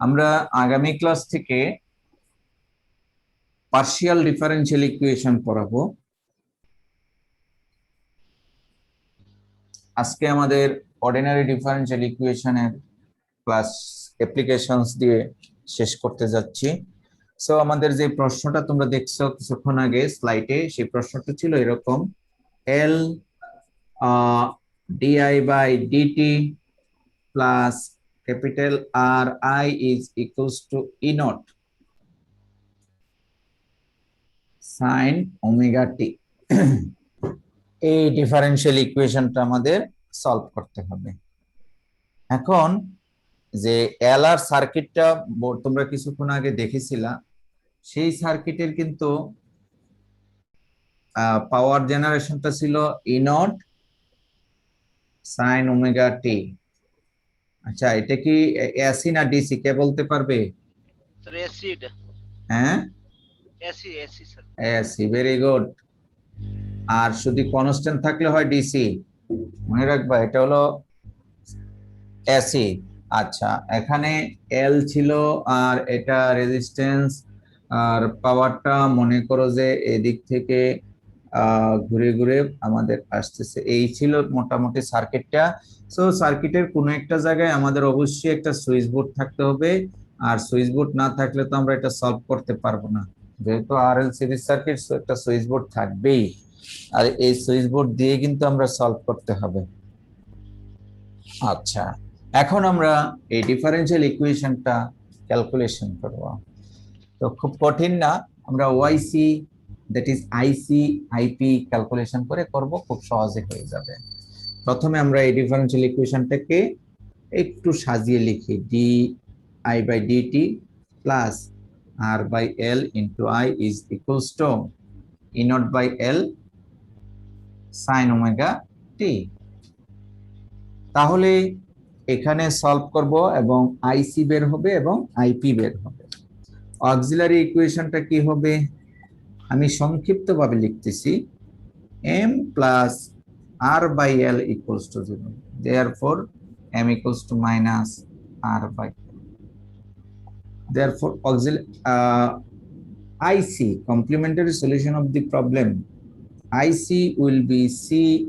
আমরা আগামী ক্লাস থেকে পার্শিয়াল ডিফারেনশিয়াল ইকুয়েশন পড়াবো। আজকে আমাদের অর্ডিনারি ডিফারেনশিয়াল ইকুয়েশনের ক্লাস অ্যাপ্লিকেশনস দিয়ে শেষ করতে যাচ্ছি। সো আমাদের যে প্রশ্নটা তোমরা দেখছো কিছুক্ষণ আগে স্লাইডে, সেই প্রশ্নটা ছিল এরকম, L DI by DT plus capital R I is equals to E not sine omega T. এই ডিফারেনশিয়াল ইকুয়েশনটা আমাদের সলভ করতে হবে। এখন যে এল আর সার্কিটটা তোমরা কিছুক্ষণ আগে দেখেছিলা, সেই সার্কিটের কিন্তু পাওয়ার জেনারেশনটা ছিল ই নট সাইন ওমেগা টি। আচ্ছা, এটা কি এসি না ডিসি, কে বলতে পারবে? স্যার এসি এটা, হ্যাঁ, AC AC sir. AC, very good. আর শুধু কনস্ট্যান্ট থাকলে হয় ডিসি, মনে রাখবা এটা হলো এসি। আচ্ছা, এখানে এল ছিল আর এটা রেজিস্ট্যান্স, আর পাওয়ারটা মনে করো যে এদিক থেকে ঘুরে ঘুরে আমাদের আসতেছে। এই ছিল মোটামুটি সার্কিটটা। সো সার্কিটের কোনো একটা জায়গায় আমাদের অবশ্যই একটা সুইচ বোর্ড থাকতে হবে, আর সুইচ বোর্ড না থাকলে তো আমরা এটা সলভ করতে পারবো না। যেহেতু আরএল সিরিজ সার্কিট, একটা সুইচ বোর্ড থাকবেই, আর এই সুইচ বোর্ড দিয়ে কিন্তু আমরা সলভ করতে হবে। আচ্ছা, এখন আমরা এই ডিফারেনশিয়াল ইকুয়েশনটা ক্যালকুলেশন করব। তো খুব কঠিন না, আমরা YC that is IC IP calculation করে করব, খুব সহজে হয়ে যাবে। প্রথমে আমরা এই ডিফারেনশিয়াল ইকুয়েশনটাকে একটু সাজিয়ে লিখি, D I by DT plus R by L into I is equals to E not by L sine omega T. তাহলে এখানে সলভ করব এবং আইসি বের হবে এবং আইপি বের হবে। অক্সিলারি ইকুয়েশনটা কি হবে, আমি সংক্ষিপ্তভাবে লিখতেছি, M plus R by L equals to 0, therefore m equals to minus r by l. Therefore IC, complementary solution of the problem, IC will be c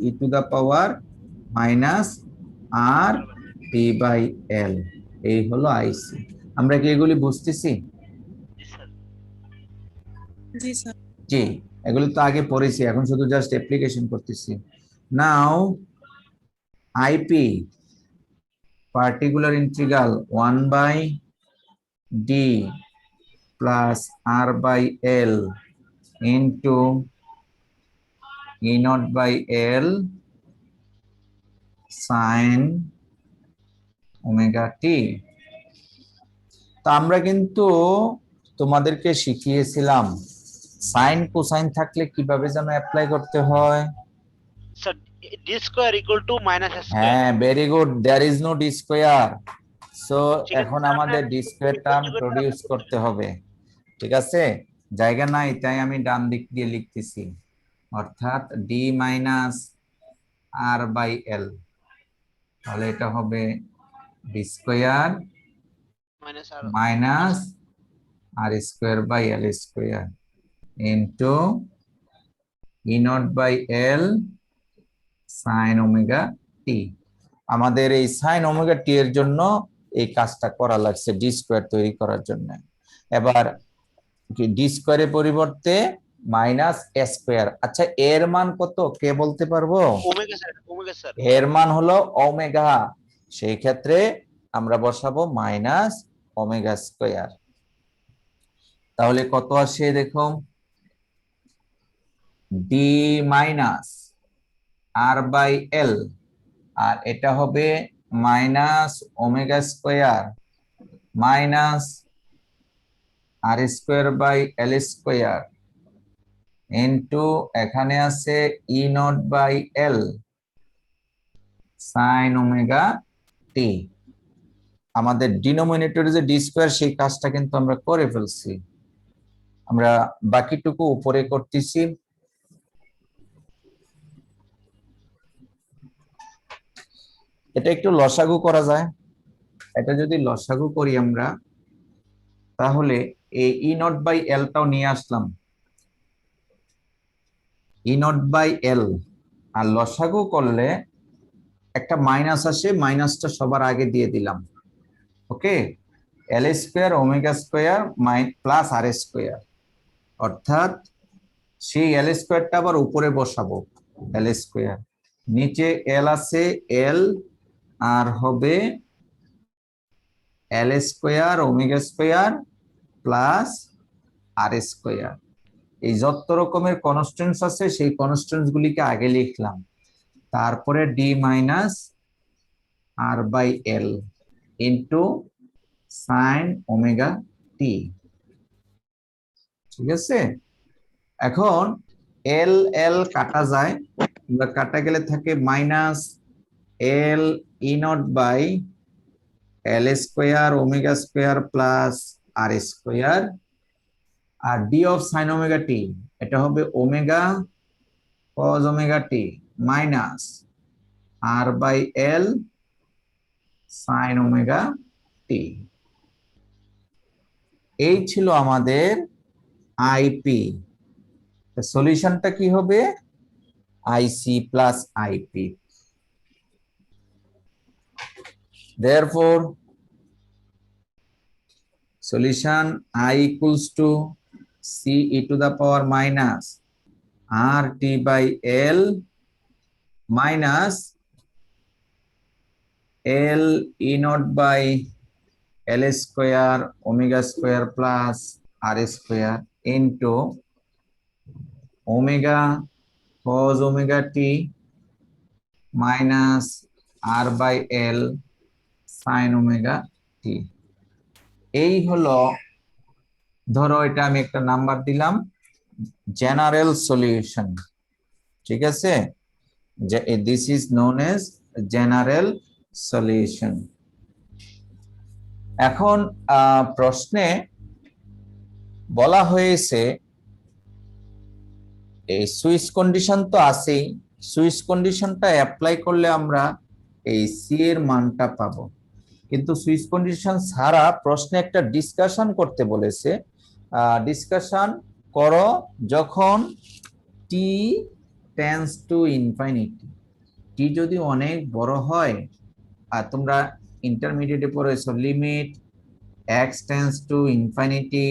e to the power minus r t by l. এই হলো IC। আমরা কি এগুলি বুঝতেছি? জি sir. জি, এগুলি তো আগে পড়েছি, এখন শুধু জাস্ট অ্যাপ্লিকেশন করতেছি। নাও IP, particular integral 1 by d plus r by l into e naught by l sin omega t। তো আমরা কিন্তু তোমাদেরকে শিখিয়েছিলাম সাইন কোসাইন থাকলে কিভাবে যেন অ্যাপ্লাই করতে হয়। Sir D square equal to minus square. হ্যাঁ, very good, there is no D square. So ঠিক আছে, এখন আমাদের ডি স্কয়ার টার্ম প্রডিউস করতে হবে। ঠিক আছে, জায়গা নাই তাই আমি ডান দিক দিয়ে লিখতেছি, অর্থাৎ D minus R by L, তাহলে এটা হবে D square minus R square by L square into E not by L sine omega T. আমাদের এই সাইন ওমেগা টি এর জন্য এই কাজটা করা লাগছে, ডি স্কয়ার তৈরি করার জন্য। এবার ডি স্কয়ারের পরিবর্তে মাইনাস এ স্কয়ার। আচ্ছা, এর মান কত কে বলতে পারবো? Omega sir, omega sir. এর মান হলো ওমেগা, সেই ক্ষেত্রে আমরা বসাবো মাইনাস ওমেগা স্কয়ার। তাহলে কত আসে দেখো, D minus R by L, আর এটা হবে minus omega square minus R square by L square into এখানে আছে E not by L sine omega T. আমাদের ডিনোমিনেটরে যে ডি স্কয়ার, সেই কাজটা কিন্তু আমরা করে ফেলছি, আমরা বাকিটুকু উপরে করতেছি। এটা একটু লসাগু করা যায়, এটা যদি লসাগু করি আমরা তাহলে এই ই নট বাই এলটাও নিয়ে আসলাম, ই নট বাই এল, আর লসাগু করলে একটা মাইনাস আসে, মাইনাসটা সবার আগে দিয়ে দিলাম। ওকে, এল square omega square plus R square, অর্থাৎ সেই এল স্কোয়ারটা আবার উপরে বসাবো, এল স্কোয়ার, নিচে এল আছে এল, আর হবে এল square omega square plus R square. এই যত রকমের কনস্ট্যান্টস আছে সেই কনস্ট্যান্টস গুলিকে আগে লিখলাম, তারপরে D minus R by L into sine omega T. ঠিক আছে, এখন এল এল কাটা যায়, কাটা গেলে থাকে minus L E not by L square omega square plus R square, আর D of sine omega T এটা হবে omega cos omega T minus R by L sine omega T. এই ছিল আমাদের আইপি। সলিউশনটা কি হবে? IC plus IP. Therefore, solution I equals to C e to the power minus RT by L minus L E naught by L square omega square plus R square into omega cos omega t minus R by L sin omega t। এই হলো, ধরো এটা আমি একটা number দিলাম general solution. ঠিক আছে, যে this is known as general solution. এখন প্রশ্নে বলা হয়েছে এই সুইচ কন্ডিশন তো আছেই, সুইচ কন্ডিশনটা অ্যাপ্লাই করলে আমরা এই সি এর মানটা পাবো, কিন্তু সুইচ কন্ডিশন ছাড়া প্রশ্নে একটা ডিসকাশন করতে বলেছে। ডিসকাশন করো যখন টি টেন্স টু ইনফিনিটি, টি যদি অনেক বড় হয়, আর তোমরা ইন্টারমিডিয়েটে পড়েছো limit x tends to infinity,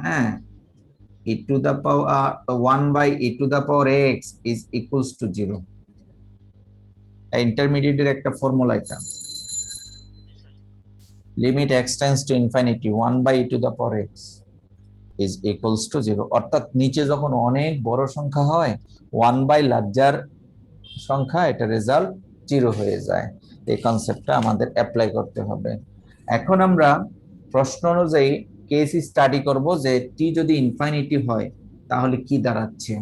হ্যাঁ, e to the power 1 by e to the power x is equals to 0। ইন্টারমিডিয়েটের একটা ফর্মুলা এটা, limit x tends to infinity 1 by e to the power x is equals to 0। অর্থাৎ নিচে যখন অনেক বড় সংখ্যা হয় 1 by লার্জার সংখ্যা, এটা রেজাল্ট 0 হয়ে যায়। এই কনসেপ্টটা আমাদের অ্যাপ্লাই করতে হবে। এখন আমরা প্রশ্ন অনুযায়ী কেস স্টাডি করব যে টি যদি ইনফিনিটি হয় তাহলে কি দাঁড়াচ্ছে।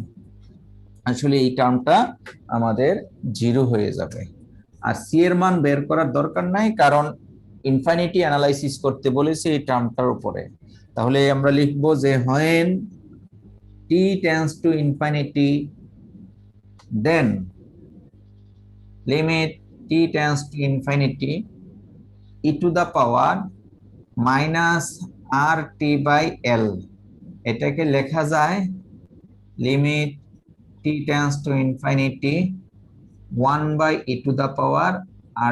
আসলে এই টার্মটা আমাদের 0 হয়ে যাবে, আর সি এর মান বের করার দরকার নাই, কারণ ইনফিনিটি অ্যানালাইসিস করতে বলেছে এই টার্মটার উপরে। তাহলে আমরা লিখবো যে when t tends to infinity then limit t tends to infinity e to the power minus rt by l, এটাকে লেখা যায় limit t tends to infinity 1 by e to the power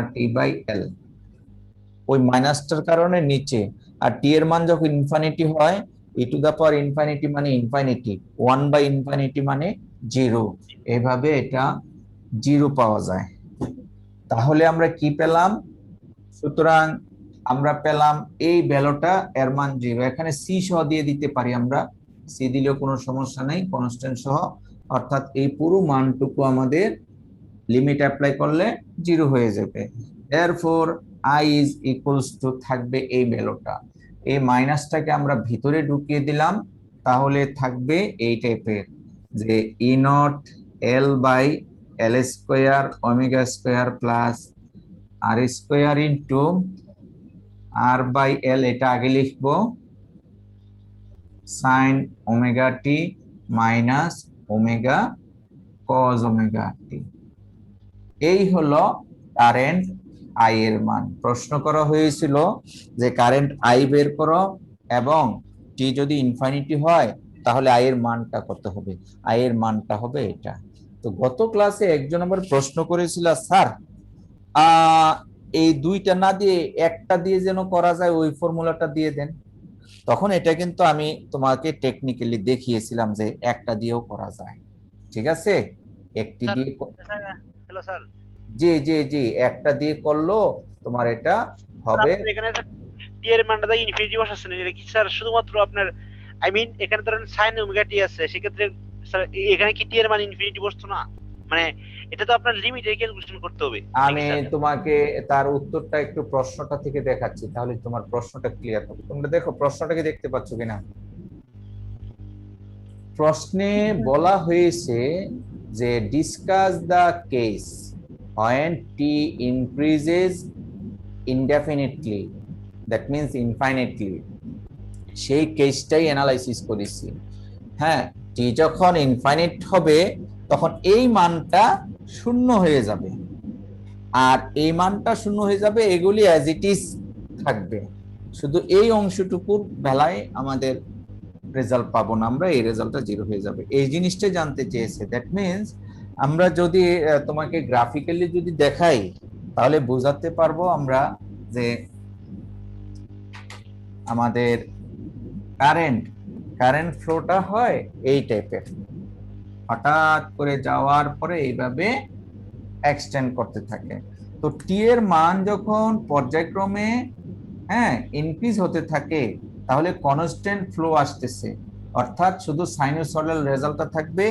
rt by l। ওই মাইনাসটার কারণে নিচে, আর টি এর মান যখন infinity হয় ই টু দা পাওয়ার ইনফিনিটি মানে ইনফিনিটি, 1 বাই ইনফিনিটি মানে 0, এইভাবে এটা 0 পাওয়া যায়। তাহলে আমরা কি পেলাম? সুতরাং আমরা পেলাম এই ভ্যালুটা এর মান 0। এখানে সি সহ দিয়ে দিতে পারি, আমরা সি দিলেও কোনো সমস্যা নেই কনস্ট্যান্ট সহ, অর্থাৎ এই পুরো মানটুকু আমাদের লিমিট অ্যাপ্লাই করলে 0 হয়ে যাবে। therefore i is equals to থাকবে এই ভ্যালুটা, এই মাইনাসটাকে আমরা ভিতরে ঢুকিয়ে দিলাম, তাহলে থাকবে এই টাইপের যে E not L by L square omega square plus R square into R by L, এটা আগে লিখবো sine omega T minus omega cos omega T. এই হলো কারেন্ট আই এর মান। প্রশ্ন করা হয়েছিল যে কারেন্ট আই বের করো, এবং টি যদি ইনফিনিটি হয় তাহলে আই এর মানটা কত হবে? আই এর মানটা হবে এটা। তো গত ক্লাসে একজন আবার প্রশ্ন করেছিল, স্যার এই দুইটা না দিয়ে একটা দিয়ে যেন করা যায়, ওই ফর্মুলাটা দিয়ে দেন। তখন এটা কিন্তু আমি তোমাকে টেকনিক্যালি দেখিয়েছিলাম যে একটা দিয়েও করা যায়, ঠিক আছে? একটি স্যার, দিয়ে হ্যালো স্যার। জি জি জি, একটা দিয়ে করলো তোমার এটা হবে। আপনি এখানে টি এর মানটা ইনফিনিটি বসাচ্ছেন, এটা কি স্যার শুধুমাত্র আপনার, আই মিন এখানে ধরেন সাইন ওমেগা টি আছে, সেক্ষেত্রে স্যার এখানে কি টি এর মান ইনফিনিটি বসতো না? মানে এটা তো আপনার লিমিটে ক্যালকুলেশন করতে হবে। আমি তোমাকে তার উত্তরটা একটু প্রশ্নটা থেকে দেখাচ্ছি, তাহলে তোমার প্রশ্নটা ক্লিয়ার হবে। তোমরা দেখো প্রশ্নটাকে দেখতে পাচ্ছ কিনা। প্রশ্নে বলা হয়েছে যে discuss the case when t increases indefinitely, that means infinitely, সেই কেসটাই অ্যানালাইসিস করেছি। হ্যাঁ, টি যখন ইনফাইনাইট হবে তখন এই মানটা শূন্য হয়ে যাবে, আর এই মানটা শূন্য হয়ে যাবে, এগুলি অ্যাজ ইট ইজ থাকবে। শুধু এই অংশটুকুর বেলায় আমাদের রেজাল্ট পাবো না, আমরা এই রেজাল্টটা জিরো হয়ে যাবে, এই জিনিসটা জানতে চেয়েছে। দ্যাট মিনস আমরা যদি তোমাকে গ্রাফিক্যালি যদি দেখাই তাহলে বোঝাতে পারবো আমরা যে আমাদের কারেন্ট ফ্লোটা হয় এই টাইপের, হঠাৎ করে যাওয়ার পরে এইভাবে এক্সটেন্ড করতে থাকে। তো টি এর মান যখন পর্যায়ক্রমে ইনক্রিজ হতে থাকে তাহলে কনস্ট্যান্ট ফ্লো আসতেছে, অর্থাৎ শুধু সাইনোসয়েডাল রেজাল্টটা থাকবে।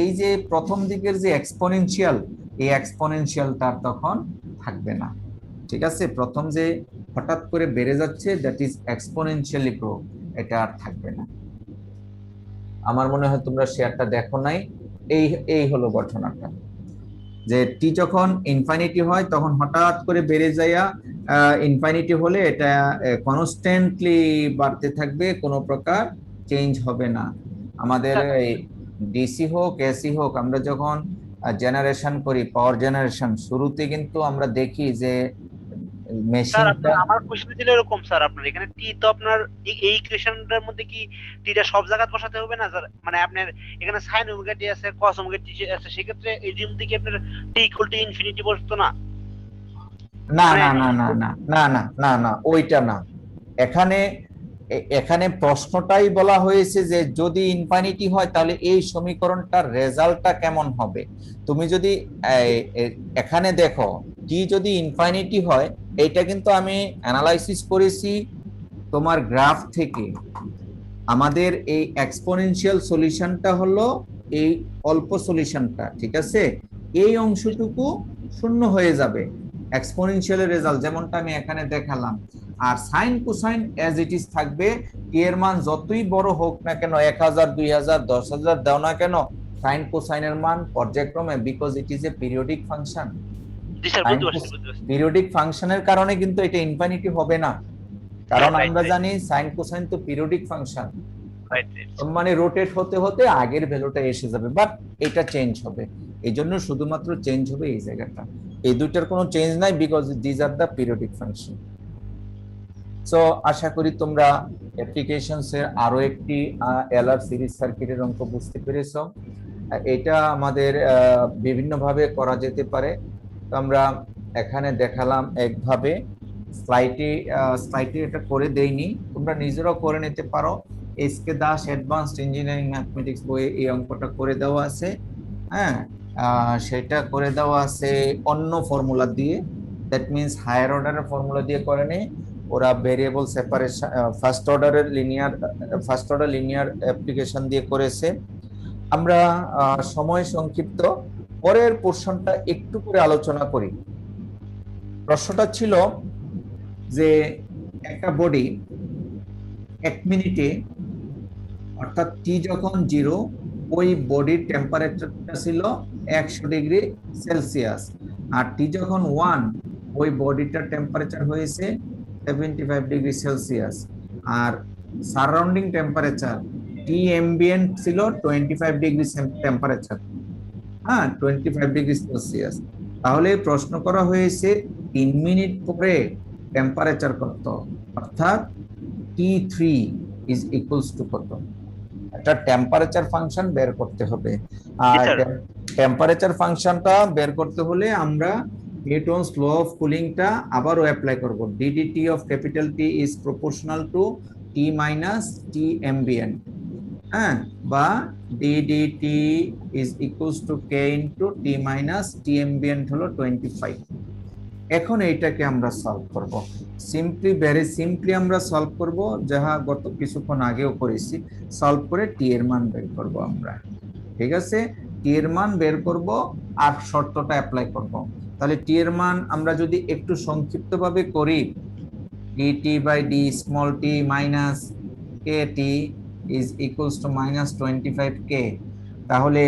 এই যে প্রথম দিকের যে এক্সপোনেনশিয়াল, এই এক্সপোনেনশিয়ালটা তখন থাকবে না, ঠিক আছে? প্রথম যে হঠাৎ করে বেড়ে যাচ্ছে, দ্যাট ইজ এক্সপোনেনশিয়ালি গ্রো, এটা আর থাকবে না। আমার মনে হয় তোমরা শেয়ারটা দেখো নাই। এই হলো ঘটনাটা, যে টি যখন ইনফিনিটি হয় তখন হঠাৎ করে বেড়ে যায়, ইনফিনিটি হলে এটা কনস্ট্যান্টলি বাড়তে থাকবে, কোনো প্রকার চেঞ্জ হবে না। আমাদের ডিসি হোক এসি হোক, আমরা যখন জেনারেশন করি, পাওয়ার জেনারেশন, শুরুতে কিন্তু আমরা দেখি যে স্যার মেশিনটা, আমার কোশ্চেন ছিল এরকম স্যার, আপনার এখানে টি তো আপনার এই ইকুয়েশনটার মধ্যে কি টিটা সব জায়গায় বসাতে হবে না স্যার? মানে আপনার এখানে সাইন ওমেগা টি আছে, কস ওমেগা টি আছে, সেক্ষেত্রে এই জিম থেকে আপনার টি ইকুয়াল টু ইনফিনিটি বসতো না? না না না না না না না না না, ওইটা না। এখানে প্রশ্নটাই বলা হয়েছে যে যদি ইনফিনিটি হয় তাহলে এই সমীকরণটার রেজাল্টটা কেমন হবে। তুমি যদি এখানে দেখো টি যদি ইনফিনিটি হয়, এইটা কিন্তু আমি অ্যানালাইসিস করেছি তোমার গ্রাফ থেকে। আমাদের এই এক্সপোনেনশিয়াল সলিউশনটা হলো এই অল্প সলিউশনটা, ঠিক আছে? এই অংশটুকু শূন্য হয়ে যাবে, এক্সপোনেনশিয়ালের রেজাল্ট যেমনটা আমি এখানে দেখালাম। আর sine cosine as it is থাকবে। টি এর মান যতই বড় হোক না কেন, 1000 2000 10000 দাও না কেন, সাইন কোসাইনের মান পর্যায়ক্রমে, because it is a periodic function. G sir, বুঝতে পারছি বুঝতে পারছি। পিরিয়ডিক ফাংশনের কারণে কিন্তু এটা ইনফিনিটি হবে না, কারণ আমরা জানি সাইন কোসাইন তো পিরিয়ডিক ফাংশন, মানে রোটেট হতে হতে আগের ভ্যালুটা এসে যাবে, বাট এটা চেঞ্জ হবে। এই জন্য শুধুমাত্র চেঞ্জ হবে এই জায়গাটা, এই দুইটার কোনো চেঞ্জ নাই, because these are the periodic function. So আশা করি তোমরা অ্যাপ্লিকেশনস এর আরো একটি এলআর সিরিজ সার্কিটের অঙ্ক বুঝতে পেরেছো। এটা আমাদের বিভিন্নভাবে করা যেতে পারে। তো আমরা এখানে দেখালাম একভাবে, স্লাইডে এটা করে দেইনি, তোমরা নিজেরাও করে নিতে পারো। SK Das advanced engineering mathematics বইয়ে এই অঙ্কটা করে দেওয়া আছে। হ্যাঁ, সেটা করে দেওয়া আছে অন্য ফর্মুলা দিয়ে, দ্যাট মিনস হায়ার অর্ডারের ফর্মুলা দিয়ে করে নেই ওরা। Variable separation, first order linear application দিয়ে করেছে। আমরা সময় সংক্ষিপ্ত, পরের পোর্শনটা একটু করে আলোচনা করি। প্রশ্নটা ছিল যে একটা বডি 1 মিনিটে, অর্থাৎ টি যখন 0, ওই বডির টেম্পারেচারটা ছিল 100 ডিগ্রি সেলসিয়াস, আর টি যখন 1, ওই বডিটার টেম্পারেচার হয়েছে 75 ডিগ্রি সেলসিয়াস, আর সারাউন্ডিং টেম্পারেচার টি এম্বিয়েন্ট ছিল 25 ডিগ্রি টেম্পারেচার, 25 ডিগ্রি সেলসিয়াস। তাহলে প্রশ্ন করা হয়েছে 3 মিনিট পরে টেম্পারেচার কত, অর্থাৎ T3 ইজ ইকুয়ালস টু কত, একটা টেম্পারেচার ফাংশন বের করতে হবে। আর sir. টেম্পারেচার ফাংশনটা বের করতে হলে আমরা নিউটনস ল অফ কুলিংটা আবারও অ্যাপ্লাই করব। DDT of capital T is proportional two T minus T ambient, হ্যাঁ, বা DDT is equals to K into T minus T ambient হলো 25। এখন এইটাকে আমরা সলভ করব, ভেরি সিম্পলি আমরা সলভ করব, যাহা গত কিছুক্ষণ আগেও করেছি। সলভ করে টি এর মান বের করব আমরা, ঠিক আছে? টি এর মান বের করব আর শর্তটা অ্যাপ্লাই করব। তাহলে টি এর মান আমরা যদি একটু সংক্ষিপ্তভাবে করি, DT by D small T minus K T is equals to minus 25k। তাহলে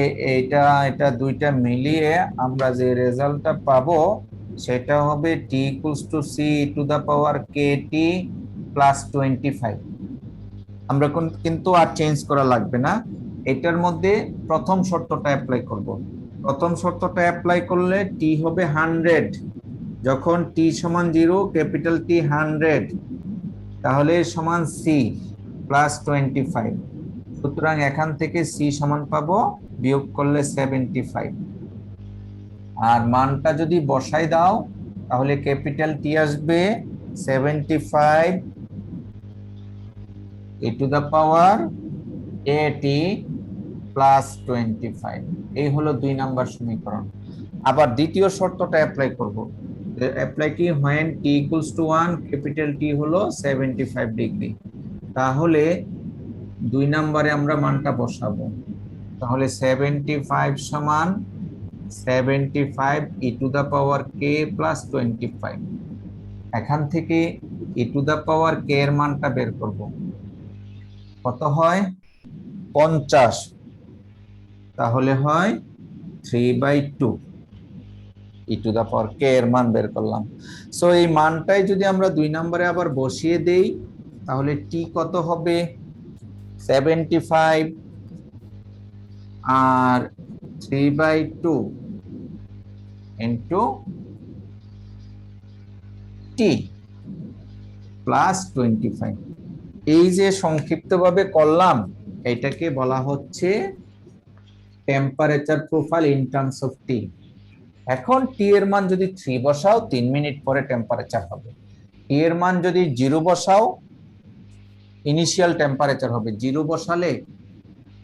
এটা দুইটা মিলিয়ে আমরা যে রেজাল্টটা পাবো সেটা হবে T equals to C to the power K T plus 25। আমরা কিন্তু আর চেঞ্জ করা লাগবে না। এটার মধ্যে প্রথম শর্তটা অ্যাপ্লাই করব। প্রথম শর্তটা অ্যাপ্লাই করলে টি হবে 100, যখন টি সমান 0 ক্যাপিটাল টি 100, তাহলে সমান সি প্লাস 25। সুতরাং এখান থেকে সি সমান পাবো বিয়োগ করলে 75। আর মানটা যদি বসাই দাও তাহলে ক্যাপিটাল টি আসবে 75 e to the power a t plus 25। এই হলো 2 নাম্বার সমীকরণ। আবার দ্বিতীয় শর্তটা অ্যাপ্লাই করব। অ্যাপ্লাই কি, when t equals to 1 capital T হলো 75 ডিগ্রি। তাহলে 2 নম্বরে আমরা মানটা বসাবো। তাহলে 75 সমান 75 e to the power k plus 25। এখান থেকে e to the power k এর মানটা বের করব। কত হয়? 50। তাহলে হয় 3/2 e to the power k এর মান বের করলাম। সো এই মানটাই যদি আমরা 2 নম্বরে আবার বসিয়ে দেই তাহলে t কত হবে? 75 আর 3/2 ইনটু t প্লাস 25। এই যে সংক্ষিপ্তভাবে করলাম এটাকে বলা হচ্ছে temperature profile in terms of T. এখন টি এর মান যদি 3 বসাও 3 মিনিট পরে টেম্পারেচার হবে। টি এর মান যদি 0 বসাও ইনিশিয়াল টেম্পারেচার হবে। 0 বসালে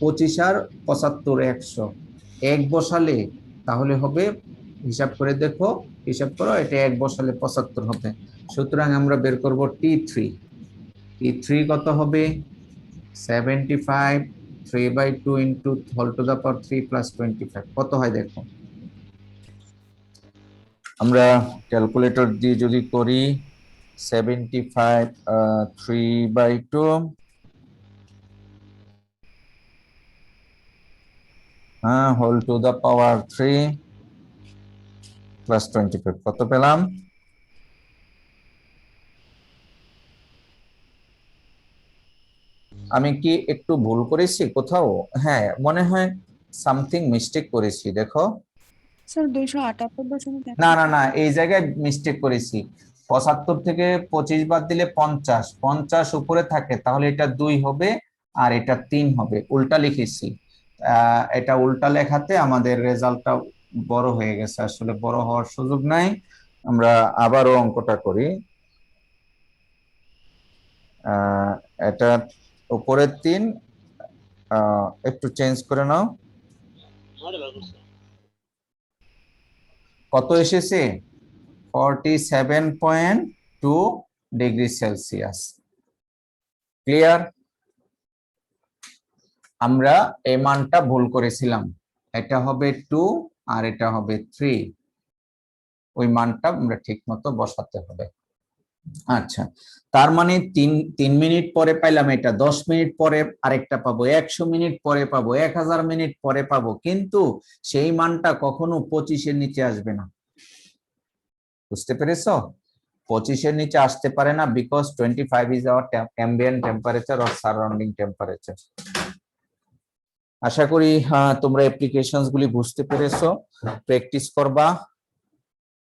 25 আর 75 100, 1 বসালে তাহলে হবে, হিসাব করে দেখো, হিসাব করো, এটা 1 বসালে 75 হবে। সুতরাং আমরা বের করব T3। T3 কত হবে? 75 3/2 into whole to the power 3 plus 25 কত হয় দেখো। আমরা ক্যালকুলেটর দিয়ে যদি করি 75 3/2 whole to the power 3 plus 25 কত পেলাম? আমি কি একটু ভুল করেছি কোথাও? হ্যাঁ, মনে হয় সামথিং মিস্টেক করেছি। দেখো, স্যার 278 না না না, এই জায়গায় মিস্টেক করেছি। 75 থেকে 25 বাদ দিলে 50, 50 উপরে থাকে তাহলে এটা 2 হবে আর এটা 3 হবে, উল্টা লিখেছি। এটা উল্টা লেখাতে আমাদের রেজাল্টটা বড় হয়ে গেছে, আসলে বড় হওয়ার সুযোগ নাই। আমরা আবারও অঙ্কটা করি। এটা উপরের 3 একটু চেঞ্জ করে নাও। কত এসেছে? 47.2 ডিগ্রি সেলসিয়াস। ক্লিয়ার? আমরা এই মানটা ভুল করেছিলাম, এটা হবে 2 আর এটা হবে 3। ওই মানটা আমরা ঠিক মতো বসাতে হবে। আচ্ছা, তার মানে 3 মিনিট পরে পাইলাম এটা, 10 মিনিট পরে আরেকটা পাবো, 100 মিনিট পরে পাবো, 1000 মিনিট পরে পাবো, কিন্তু সেই মানটা কখনো 25 এর নিচে আসবে না। বুঝতে পেরেছো? 25 এর নিচে আসতে পারে না, because 25 is our ambient temperature or surrounding temperature. আশা করি তোমরা অ্যাপ্লিকেশনস গুলি বুঝতে পেরেছো, প্র্যাকটিস করবা।